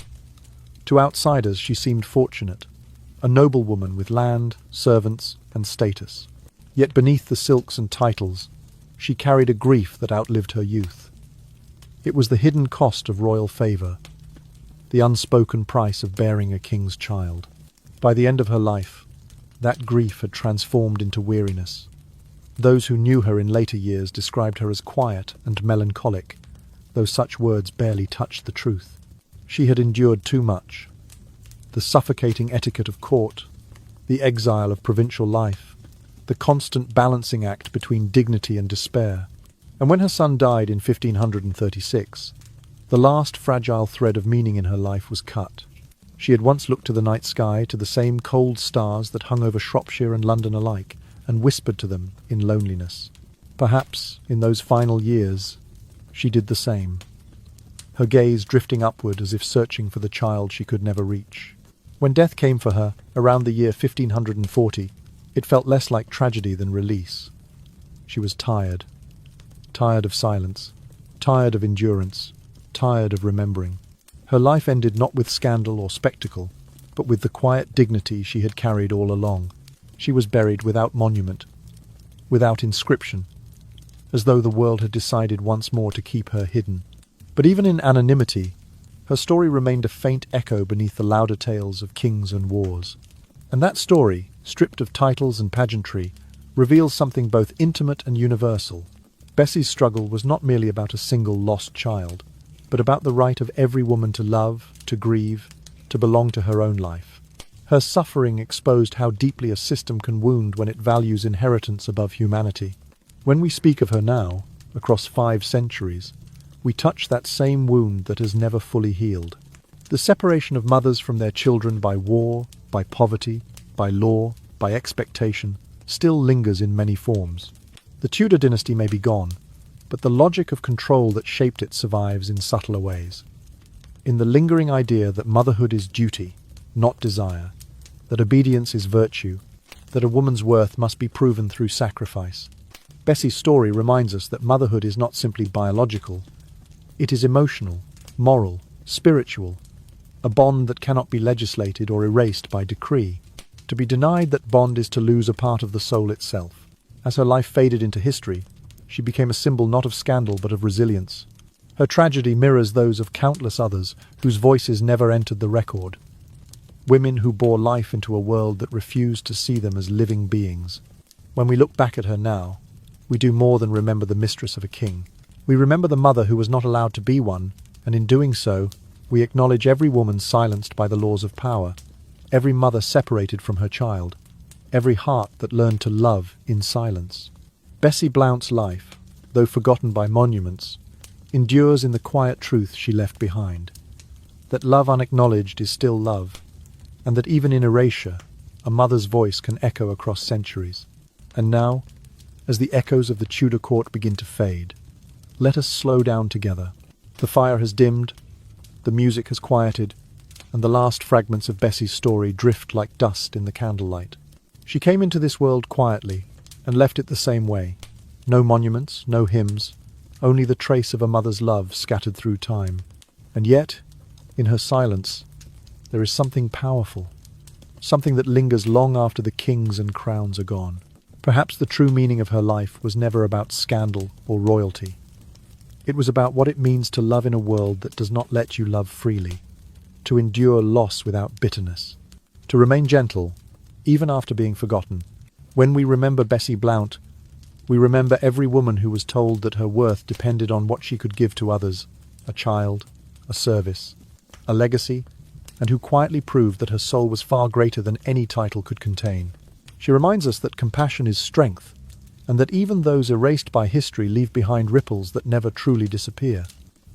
A: To outsiders, she seemed fortunate, a noblewoman with land, servants, and status. Yet beneath the silks and titles, she carried a grief that outlived her youth. It was the hidden cost of royal favour, the unspoken price of bearing a king's child. By the end of her life, that grief had transformed into weariness. Those who knew her in later years described her as quiet and melancholic, though such words barely touched the truth. She had endured too much. The suffocating etiquette of court, the exile of provincial life, the constant balancing act between dignity and despair. And when her son died in 1536, the last fragile thread of meaning in her life was cut. She had once looked to the night sky, to the same cold stars that hung over Shropshire and London alike, and whispered to them in loneliness. Perhaps, in those final years, she did the same, her gaze drifting upward as if searching for the child she could never reach. When death came for her, around the year 1540, it felt less like tragedy than release. She was tired. Tired of silence. Tired of endurance. Tired of remembering. Her life ended not with scandal or spectacle, but with the quiet dignity she had carried all along. She was buried without monument, without inscription, as though the world had decided once more to keep her hidden. But even in anonymity, her story remained a faint echo beneath the louder tales of kings and wars. And that story, stripped of titles and pageantry, reveals something both intimate and universal. Bessie's struggle was not merely about a single lost child, but about the right of every woman to love, to grieve, to belong to her own life. Her suffering exposed how deeply a system can wound when it values inheritance above humanity. When we speak of her now, across 5 centuries, we touch that same wound that has never fully healed. The separation of mothers from their children by war, by poverty, by law, by expectation, still lingers in many forms. The Tudor dynasty may be gone, but the logic of control that shaped it survives in subtler ways. In the lingering idea that motherhood is duty, not desire, that obedience is virtue, that a woman's worth must be proven through sacrifice. Bessie's story reminds us that motherhood is not simply biological, it is emotional, moral, spiritual, a bond that cannot be legislated or erased by decree. To be denied that bond is to lose a part of the soul itself. As her life faded into history, she became a symbol not of scandal but of resilience. Her tragedy mirrors those of countless others whose voices never entered the record. Women who bore life into a world that refused to see them as living beings. When we look back at her now, we do more than remember the mistress of a king. We remember the mother who was not allowed to be one, and in doing so, we acknowledge every woman silenced by the laws of power, every mother separated from her child, every heart that learned to love in silence. Bessie Blount's life, though forgotten by monuments, endures in the quiet truth she left behind, that love unacknowledged is still love, and that even in erasure, a mother's voice can echo across centuries. And now, as the echoes of the Tudor court begin to fade, let us slow down together. The fire has dimmed, the music has quieted, and the last fragments of Bessie's story drift like dust in the candlelight. She came into this world quietly and left it the same way. No monuments, no hymns, only the trace of a mother's love scattered through time. And yet, in her silence, there is something powerful, something that lingers long after the kings and crowns are gone. Perhaps the true meaning of her life was never about scandal or royalty. It was about what it means to love in a world that does not let you love freely, to endure loss without bitterness, to remain gentle, even after being forgotten. When we remember Bessie Blount, we remember every woman who was told that her worth depended on what she could give to others, a child, a service, a legacy, and who quietly proved that her soul was far greater than any title could contain. She reminds us that compassion is strength, and that even those erased by history leave behind ripples that never truly disappear.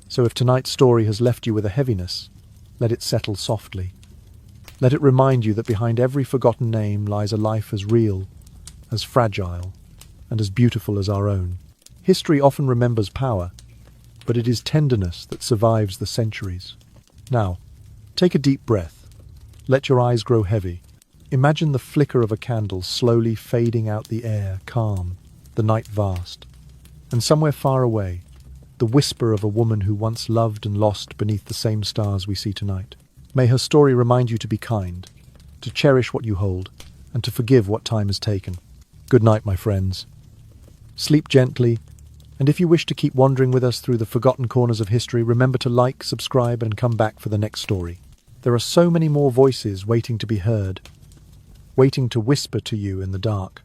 A: So if tonight's story has left you with a heaviness, let it settle softly. Let it remind you that behind every forgotten name lies a life as real, as fragile, and as beautiful as our own. History often remembers power, but it is tenderness that survives the centuries. Now, take a deep breath. Let your eyes grow heavy. Imagine the flicker of a candle slowly fading out the air, calm, the night vast. And somewhere far away, the whisper of a woman who once loved and lost beneath the same stars we see tonight. May her story remind you to be kind, to cherish what you hold, and to forgive what time has taken. Good night, my friends. Sleep gently, and if you wish to keep wandering with us through the forgotten corners of history, remember to like, subscribe, and come back for the next story. There are so many more voices waiting to be heard, waiting to whisper to you in the dark.